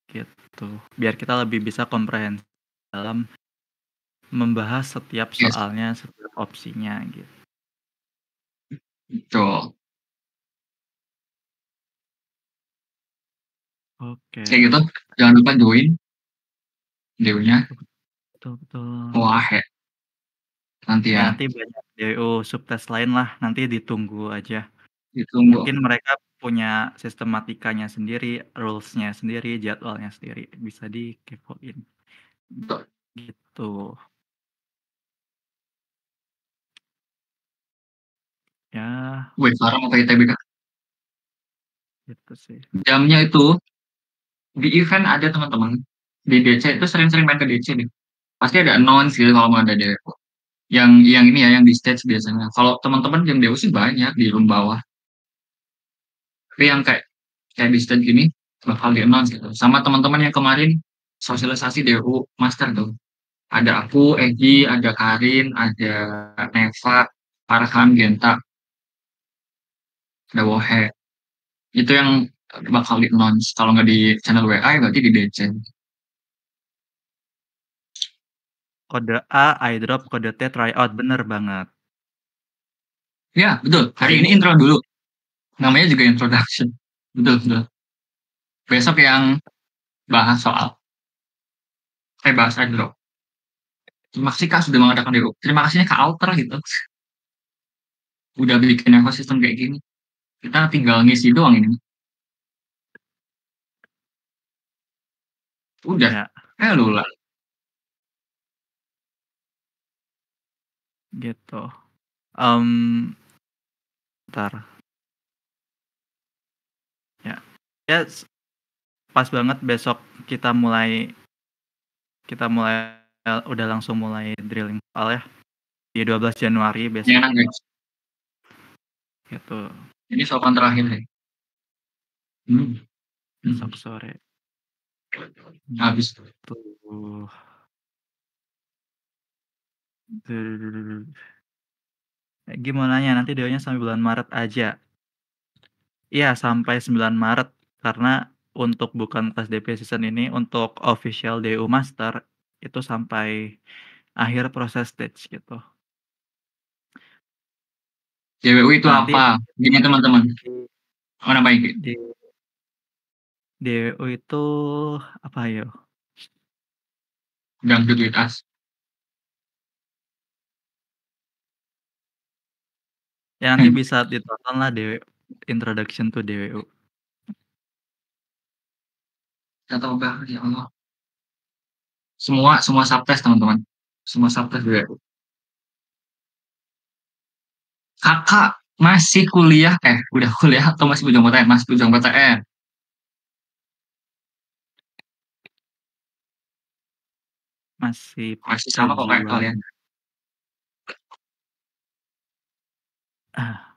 gitu. Biar kita lebih bisa komprehensif dalam membahas setiap Yes, soalnya, setiap opsinya, gitu. betul. Oke, Kayak gitu, jangan lupa join videonya. betul betul. Wah, ya, nanti Ya ya, nanti banyak DO subtes lain lah, nanti ditunggu aja. ditunggu. Mungkin mereka punya sistematikanya sendiri, rules-nya sendiri, jadwalnya sendiri, bisa dikepoin, Betul. gitu. Ya, Wih, sekarang mau ke ITB, Kak. gitu sih. Jamnya itu, di event ada teman-teman. Di DC itu sering-sering main ke DC deh. Pasti ada announce gitu kalau mau ada DO. Yang ini ya, yang di stage biasanya. Kalau teman-teman jam DO sih banyak di room bawah. Tapi yang kayak di stage gini, bakal di announce gitu. Sama teman-teman yang kemarin sosialisasi DO Master tuh. Ada aku, Egi, ada Karin, ada Neva, Farhan, Genta, ada Wohe. Itu yang bakal di announce. Kalau nggak di channel WA, ya berarti di DC. Kode A, iDrop, kode T, tryout, bener banget. Ya, betul. Hari Hari ini ini intro dulu. Namanya juga introduction. Betul, betul. Besok yang bahas soal, bahas airdrop. Terima kasih Kak sudah mengadakan DO. Terima kasihnya Kak Alter gitu. Udah bikin ekosistem kayak gini. Kita tinggal ngisi doang ini. Udah. ya, Lula. gitu. Mmm, Bentar, ya. Ya pas banget besok kita mulai kita mulai udah langsung mulai drilling soal ya, di 12 Januari Ini besok, enak guys. gitu, Ini soal terakhir deh. Hmm. besok Hmm. sore, Habis. gitu. Duh. Egy mau nanya, nanti DO-nya sampai bulan Maret aja? Iya, sampai 9 Maret, karena untuk bukan kelas DP season ini, untuk official DO Master, itu sampai akhir proses stage, gitu. JWU itu Nanti apa? Gini teman-teman. di Oh, namanya gitu. di DO itu apa ya? Dangdut with us. Ya nanti bisa ditonton lah Introduction to DWU. Gak tahu banget ya Allah. Semua subtest teman-teman. Semua subtest JWU. Kakak masih kuliah, udah kuliah atau masih bujang PTN? Mas bujang PTN. Masih Masih sama kok kayak perjuangan. kalian. Ah.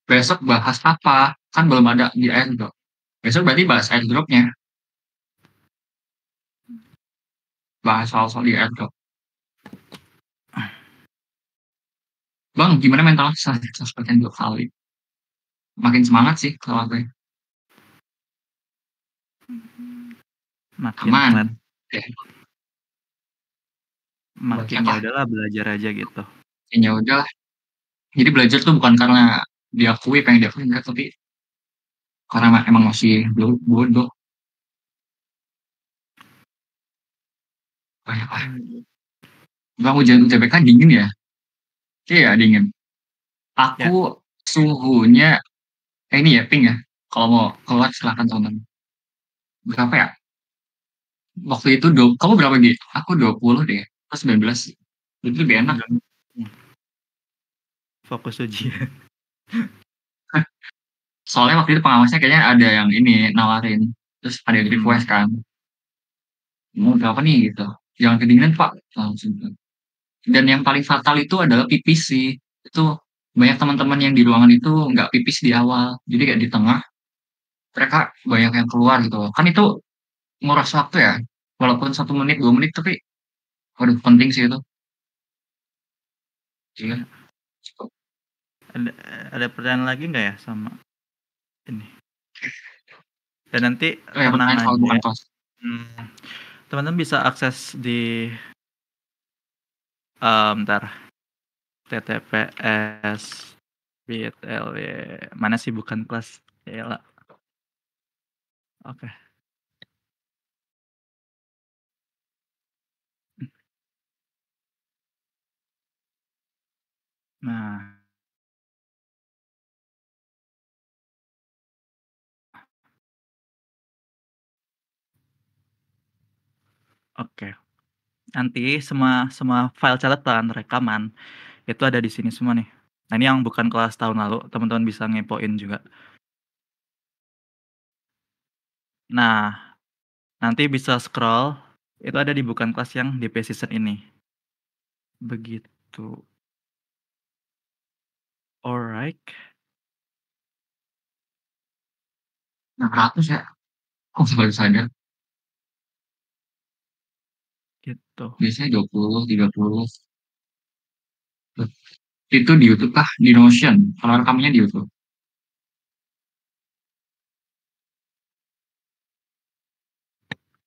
Besok bahas apa? Kan belum ada di airdrop. Besok berarti bahas airdropnya. Bahas soal-soal di airdrop. Bang, gimana mental seperti 2 kali? Makin semangat sih kalau aku. Makin Aman. flat, Ya, makin ya apa? udahlah belajar aja gitu. Ya udah. Jadi belajar tuh bukan karena diakui pengen diakui enggak, tapi karena emang masih bodoh. Banyak lah. Bang, hujan UTBK dingin ya? Iya, dingin. Ya, Aku suhunya, ini ya, pink ya. Kalau mau keluar silahkan tonton. Berapa ya? Waktu itu, kamu berapa gitu? Aku 20 deh. Pas 19. Itu lebih enak kan? fokus ujian. Soalnya waktu itu pengawasnya kayaknya ada yang ini nawarin. Terus ada yang request kan. Mau berapa nih gitu. Jangan kedinginan Pak. Langsung. Dan yang paling fatal itu adalah pipis sih. Itu banyak teman-teman yang di ruangan itu nggak pipis di awal. Jadi kayak di tengah, mereka banyak yang keluar gitu. Kan itu nguras waktu ya. Walaupun 1 menit, 2 menit, tapi waduh penting sih itu. Iya. Cukup. Ada pertanyaan lagi nggak ya sama ini? Dan nanti Ya, tenang pertanyaan soal aja bukan ya. kelas. Teman-teman bisa akses di bentar, https bit.ly mana sih bukan kelas ya. Oke. Nah, oke. Nanti semua semua file catatan rekaman itu ada di sini semua nih. Nah, ini yang bukan kelas tahun lalu, teman-teman bisa ngepoin juga. Nah, nanti bisa scroll, itu ada di bukan kelas yang DP season ini. Begitu. Alright. 600 ya. Kok baru sadar? Gitu. Biasanya 20, 30. Itu di YouTube kah? Di Notion? Kalau rekamannya di YouTube.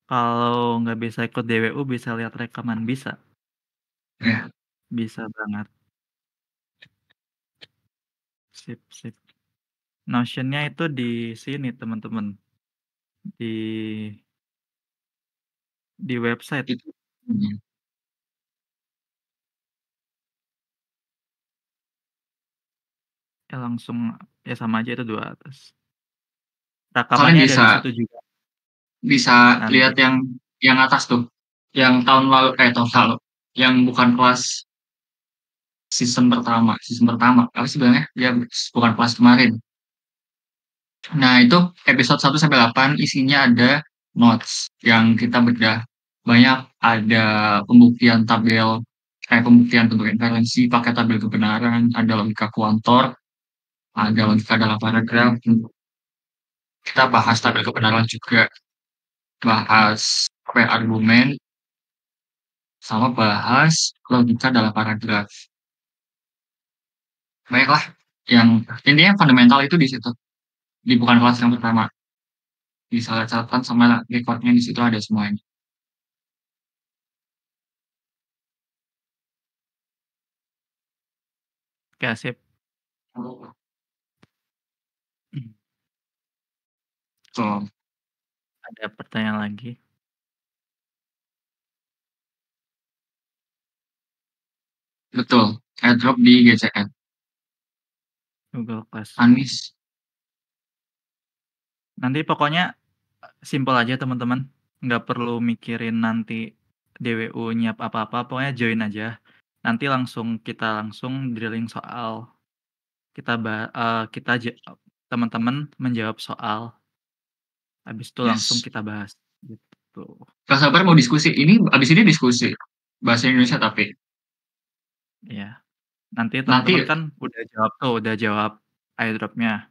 Kalau nggak bisa ikut DWU bisa lihat rekaman, bisa. Ya. Bisa banget. Sip, sip. Notion-nya itu di sini, teman-teman. Di website. Itu. Ya langsung ya sama aja itu 2 atas. Kalian Rekamannya ada di bisa situ juga lihat nanti. yang atas tuh. Yang tahun lalu, tahun lalu. Yang bukan kelas season pertama. Season pertama. Apa sih bilangnya? Ya, bukan kelas kemarin. Nah, itu episode 1-8 isinya ada notes yang kita bedah. Banyak ada pembuktian tabel, kayak pembuktian bentuk inferensi pakai tabel kebenaran, ada logika kuantor, ada logika dalam paragraf. Kita bahas tabel kebenaran juga, bahas argumen, sama bahas logika dalam paragraf. Baiklah, yang intinya fundamental itu di situ, di bukan kelas yang pertama. Bisa lihat catatan sama recordnya di situ ada semuanya. Oke, sip. So, Ada pertanyaan lagi? betul, airdrop di GCN. Google Classroom. Anis. Nanti pokoknya simpel aja teman-teman. Nggak perlu mikirin nanti DWU nyiap apa-apa, pokoknya join aja. Nanti kita langsung drilling soal. Kita teman-teman menjawab soal. Habis itu langsung Yes. kita bahas gitu. Gak sabar mau diskusi. Abis ini diskusi. Bahasa Indonesia tapi. Ya. Nanti Nanti, teman-teman kan udah jawab airdropnya.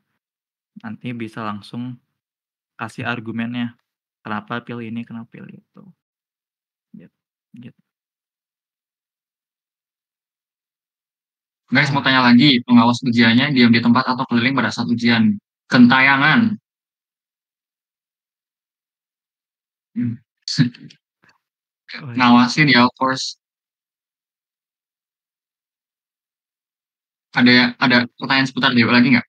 Nanti bisa langsung kasih argumennya. Kenapa pilih ini, kenapa pilih itu. Gitu. guys mau tanya lagi. Pengawas ujiannya diam di tempat atau keliling pada saat ujian? Gentayangan. Hmm. Ngawasin ya, of course. Ada pertanyaan seputar Dewa lagi nggak?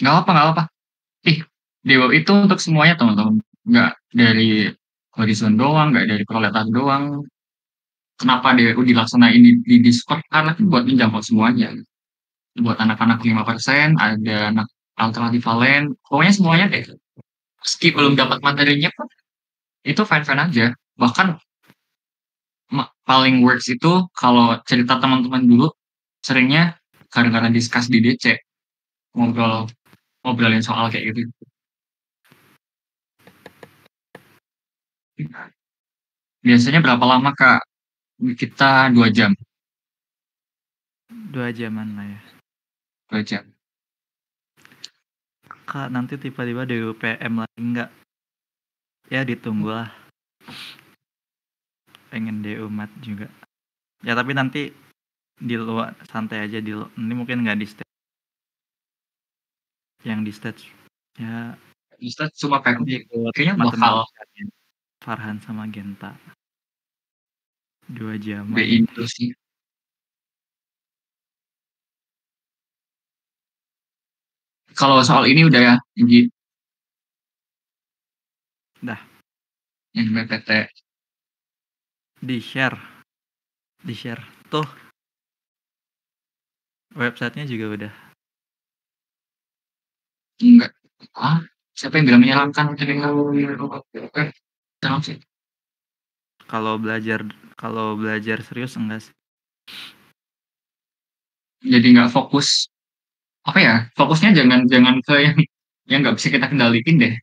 Nggak apa-apa. Ih, Dewa itu untuk semuanya teman-teman. Nggak dari horizon doang, nggak dari proletar doang. Kenapa DWU dilaksanain di Discord? Karena itu buat menjangkau semuanya. Buat anak-anak 5%, ada anak alternatif valen, pokoknya semuanya deh. Meski belum dapat materinya pun, itu fine-fine aja. Bahkan paling works itu kalau cerita teman-teman dulu, seringnya kadang-kadang discuss di DC, ngobrolin soal kayak gitu. Biasanya berapa lama Kak? Kita 2 jam. 2 jaman lah ya. 2 jam. Kak, nanti tiba-tiba DWPM lagi nggak? Ya ditunggulah. Pengen DU mat juga. Ya tapi nanti di luar santai aja ini mungkin nggak di stage. Yang di stage ya Ustaz cuma PU ikut kayaknya bakal matematika Farhan sama Genta 2 jaman. BI itu sih. Kalau soal ini udah ya, Ji, Dah yang BPT. di share tuh websitenya juga udah. Enggak. Ah, siapa yang bilang menyeramkan? Oke, tenang sih. Kalau belajar serius enggak sih? Jadi nggak fokus. Apa ya? Fokusnya jangan jangan ke yang nggak bisa kita kendaliin deh.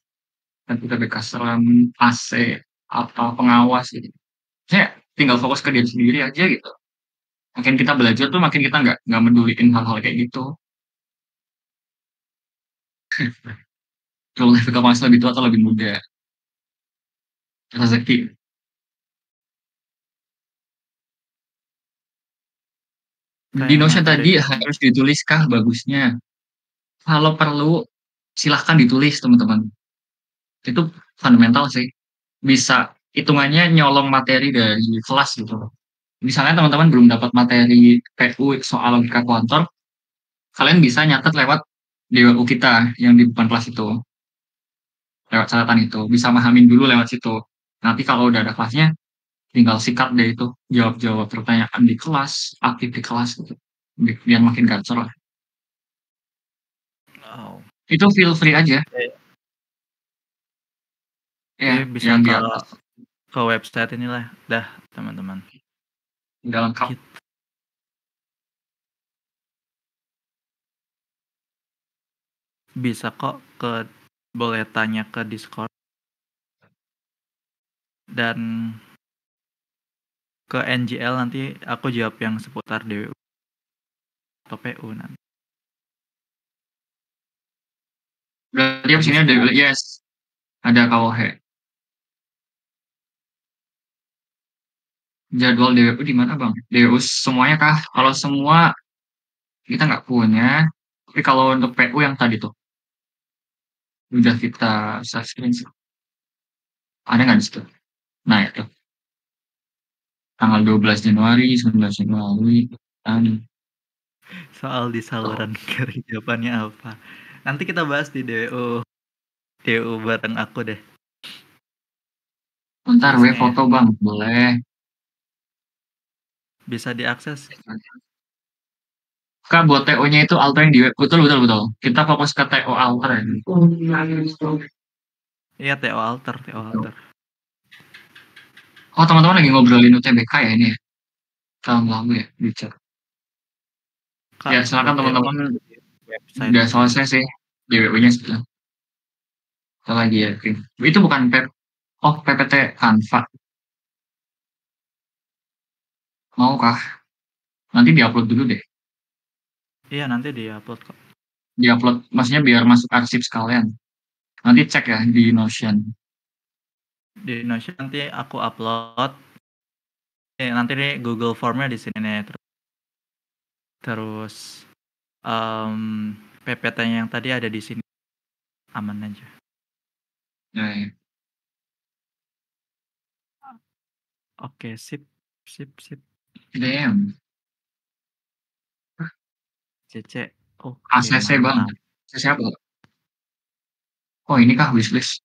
Kan kita seram AC apa pengawas gitu. Saya tinggal fokus ke diri sendiri aja gitu. Makin kita belajar tuh makin kita nggak meduliin hal-hal kayak gitu. Kalau level kelas lebih tua atau lebih muda, rezeki. Di Kayak Notion materi tadi harus dituliskah bagusnya? Kalau perlu silahkan ditulis teman-teman. Itu fundamental sih. Bisa hitungannya nyolong materi dari kelas gitu. Misalnya teman-teman belum dapat materi PU soal logika kuantum, kalian bisa nyatet lewat DWU kita yang di depan kelas itu. Lewat catatan itu. Bisa mahamin dulu lewat situ. Nanti kalau udah ada kelasnya, tinggal sikat deh itu. Jawab-jawab pertanyaan di kelas, aktif di kelas gitu. Biar makin gacor lah. oh. Itu feel free aja. Ya, bisa yang di ke atas. website inilah dah teman-teman. Udah lengkap. Bisa kok boleh tanya ke Discord dan ke NGL nanti aku jawab yang seputar DWU atau PU nanti. Berarti abis ini ada, yes, ada KWH. Jadwal DWU di mana bang? DWU semuanya kah? Kalau semua kita nggak punya, tapi kalau untuk PU yang tadi tuh udah kita screenshot. Ada nggak di situ? Nah itu tanggal 12 Januari, 19 Januari, dan Soal di saluran kiri jawabannya apa? Nanti kita bahas di DWU bareng aku deh. ntar Kuisnya ya. foto bang, boleh. Bisa diakses. Kak, buat TO-nya itu alter yang di web. Betul, betul, betul. Kita fokus ke TO alter. Iya, TO alter. Oh, teman-teman lagi ngobrolin UTBK ya ini ya? Tahun lalu ya, di chat. Kak, Ya, silakan buat TO teman-teman. website Udah aja. selesai sih. DWU-nya sudah. Kita lagi ya, Krim. Itu bukan PPT Canva. Maukah? Nanti diupload dulu deh. Iya, nanti di-upload kok. Diupload, maksudnya biar masuk arsip sekalian. Nanti cek ya di Notion. Di Notion nanti aku upload. Nanti nih Google Form-nya di sini nih. Terus PPT-nya yang tadi ada di sini. Aman aja. Ya, ya. Oke, sip. Damn. CC. Oke, ACC bang. mantap. ACC apa? Oh ini kah wishlist?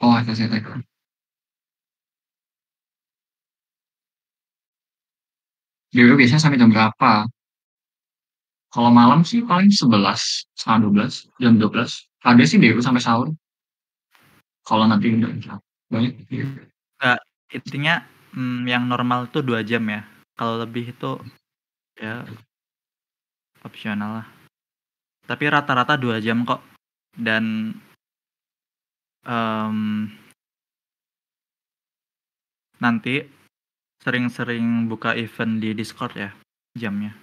Oh ACC tadi. DWU biasanya sampai jam berapa? Kalau malam sih paling 11, setengah 12, jam 12. Ada sih DWU sampai sahur. Kalau nanti udah banyak. Enggak, intinya yang normal itu 2 jam ya. Kalau lebih itu ya opsional lah. Tapi rata-rata 2 jam kok. Dan nanti sering-sering buka event di Discord ya jamnya.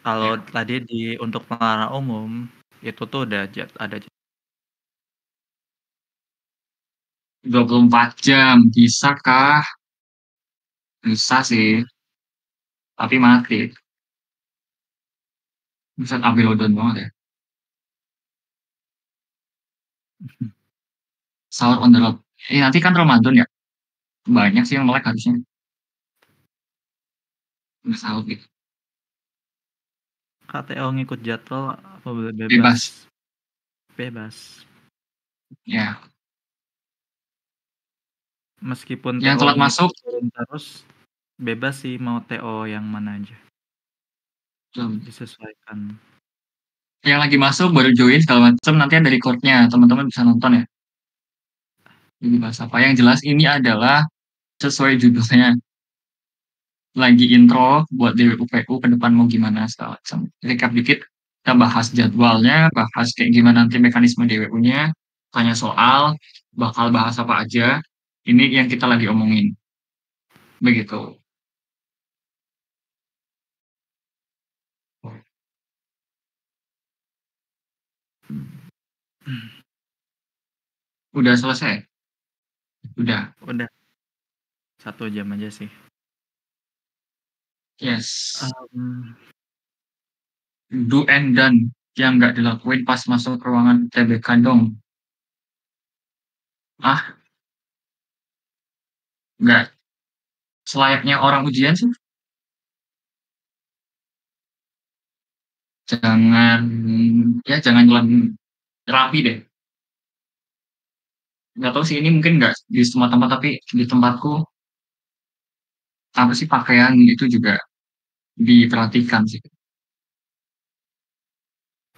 Kalau tadi untuk pengenalan umum itu tuh udah ada 24 jam, bisa kah? Bisa sih, tapi mati. Bisa ambil loadout banget ya. Sahur on the road. Nanti kan Ramadan ya. Banyak sih yang melek harusnya. Nggak sahur gitu. KTO ngikut jadwal apa bebas? Bebas. Bebas. Ya. Meskipun Yang TO telat masuk, turun terus, bebas sih mau TO yang mana aja. Disesuaikan. yang lagi masuk baru join segala macam, nanti ada recordnya, teman-teman bisa nonton ya. Ini bahas apa? Yang jelas ini adalah sesuai judulnya. Lagi intro buat DWUPU ke depan mau gimana segala macam. Recap dikit, kita bahas jadwalnya, bahas kayak gimana nanti mekanisme DWU-nya, tanya soal, bakal bahas apa aja. Ini yang kita lagi omongin. Begitu. Udah selesai? Udah. Udah 1 jam aja sih. Yes. Um, Do and done yang nggak dilakuin pas masuk ruangan TBK dong. Ah, nggak. Selayaknya orang ujian sih. Jangan jalan rapi deh. Nggak tahu sih, ini mungkin nggak di semua tempat, tapi di tempatku apa sih pakaian itu juga diperhatikan sih.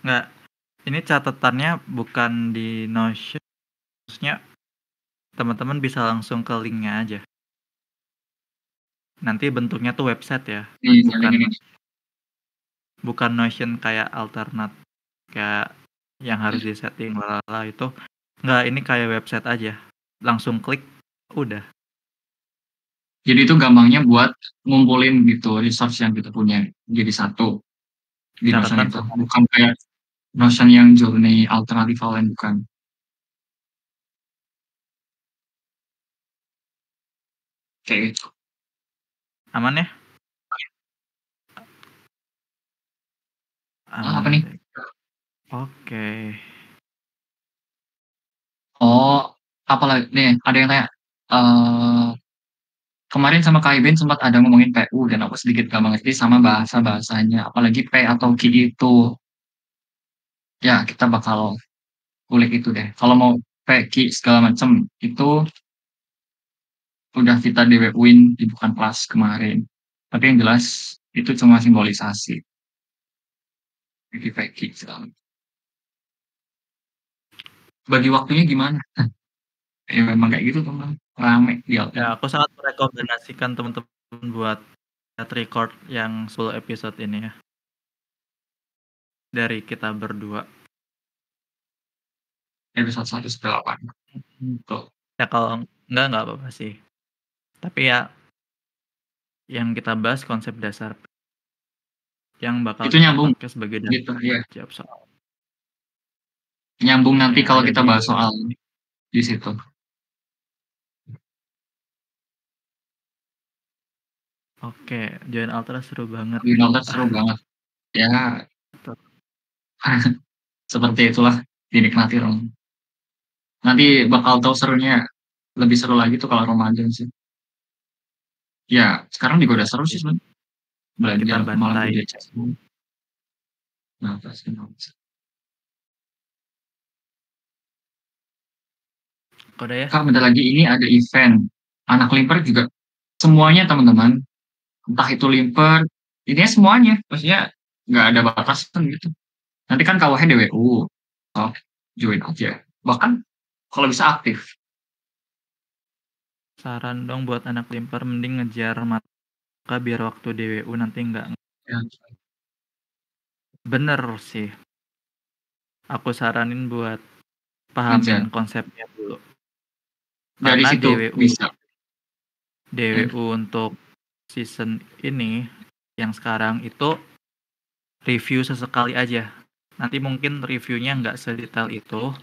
Nggak, ini catatannya bukan di Notion, maksudnya teman-teman bisa langsung ke linknya aja. Nanti bentuknya tuh website ya, bukan Notion kayak alternate, kayak yang harus disetting lalala itu. Nggak, ini kayak website aja, langsung klik, udah. Jadi itu gampangnya buat ngumpulin gitu resource yang kita punya jadi satu di Notion Catatan itu, bukan kayak Notion yang journey alternatif lain, bukan. Kayak gitu. aman ya? Aman. Apa nih? Oke. Oh, apalagi nih, ada yang tanya, kemarin sama Kak Iben sempat ada ngomongin PU dan aku sedikit gak mengerti sama bahasa-bahasanya, apalagi P atau Q itu. Ya, kita bakal kulik itu deh. Kalau mau P, Q segala macam itu udah kita DWU-in di bukan kelas kemarin. Tapi yang jelas itu cuma simbolisasi. Jadi P, Q segala macam. Bagi waktunya gimana? Ya memang kayak gitu teman, rame di Ya, outlet. aku sangat merekomendasikan teman-teman buat record yang 10 episode ini ya. Dari kita berdua. Episode 1 sampai 8. Tuh. Ya kalau enggak apa-apa sih. Tapi ya yang kita bahas konsep dasar yang bakal Itu kita nyambung pakai sebagai gitu ya. jawab soal. Nyambung nanti Ya, kalau ada kita di bahas soal di situ. Oke, Join Ultra seru banget. Di nonton seru banget. Ya, Betul. seperti itulah dinikmati dong. Nanti bakal tahu serunya, lebih seru lagi tuh kalau Ramadan sih. Ya, sekarang juga udah seru sih sebenarnya. Kita Belajar malam bantai. belajar. Nah, pasti. Udah ya? Kak, bentar lagi ini ada event. Anak limper juga semuanya teman-teman. Entah itu limper, ini semuanya. Maksudnya nggak ada batasan gitu. Nanti kan KWH DWU. Oh, join aja. Bahkan kalau bisa aktif. Saran dong buat anak limper mending ngejar maka biar waktu DWU nanti enggak. Ya. Bener sih. Aku saranin buat pahamin Ngejar. konsepnya dulu. Dari Karena situ bisa. DWU untuk season ini yang sekarang itu review sesekali aja. Nanti mungkin reviewnya nggak sedetail itu,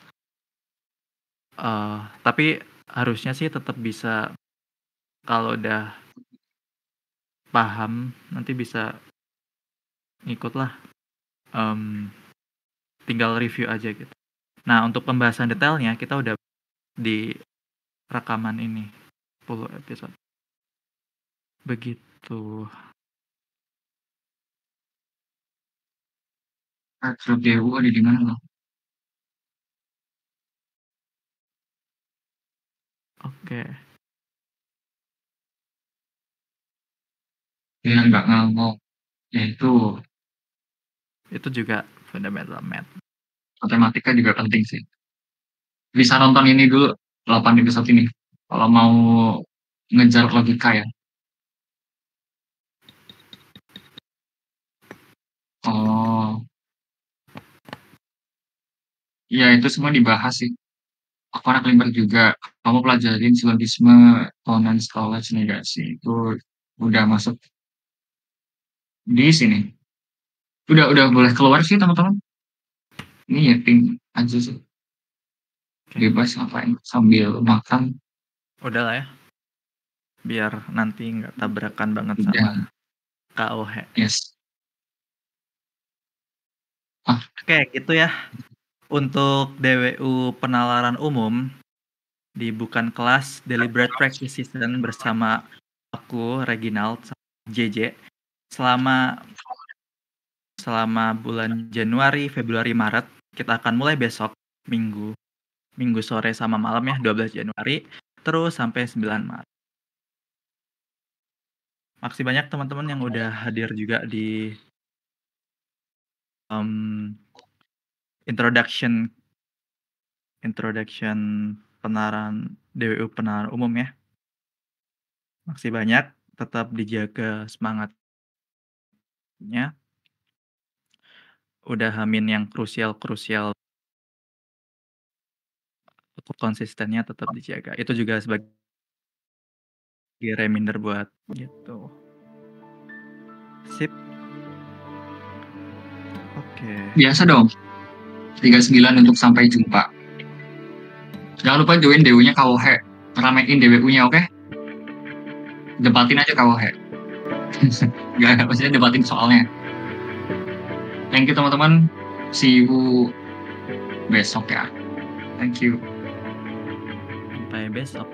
tapi harusnya sih tetap bisa kalau udah paham nanti bisa ngikut lah, tinggal review aja gitu. Nah, untuk pembahasan detailnya kita udah di rekaman ini 10 episode. Begitu. Grup DU ada di mana? Oke. Ya nggak ngomong. Ya Itu juga fundamental math. matematika juga penting sih. Bisa nonton ini dulu 8 episode ini. Kalau mau ngejar logika ya. Oh, ya itu semua dibahas sih. Aku anak limber juga. Kamu pelajarin silogisme, Conan Knowledge nih gak sih? Itu udah masuk di sini. Udah boleh keluar sih teman-teman. Ini ya ping aja sih. Oke. Bebas ngapain sambil makan. Udah lah ya. Biar nanti nggak tabrakan banget Udah. sama KOH. Yes. Oke, gitu ya. Untuk DWU penalaran umum di Bukan Kelas Deliberate Practice Season bersama aku Reginald JJ selama bulan Januari, Februari, Maret. Kita akan mulai besok Minggu sore sama malam ya, 12 Januari terus sampai 9 Maret. Makasih banyak teman-teman yang udah hadir juga di introduction penalaran DWU penalaran umum ya. Makasih banyak, tetap dijaga semangatnya. Udah hamin yang krusial konsistennya tetap dijaga. Itu juga sebagai reminder buat gitu. Sip. Oke. Biasa dong. 39 untuk sampai jumpa. Jangan lupa join DW-nya KOH. Ramein DWU-nya, oke? Debatin aja KOH. Gak, maksudnya debatin soalnya. Thank you teman-teman. See you besok ya. Thank you. Sampai besok.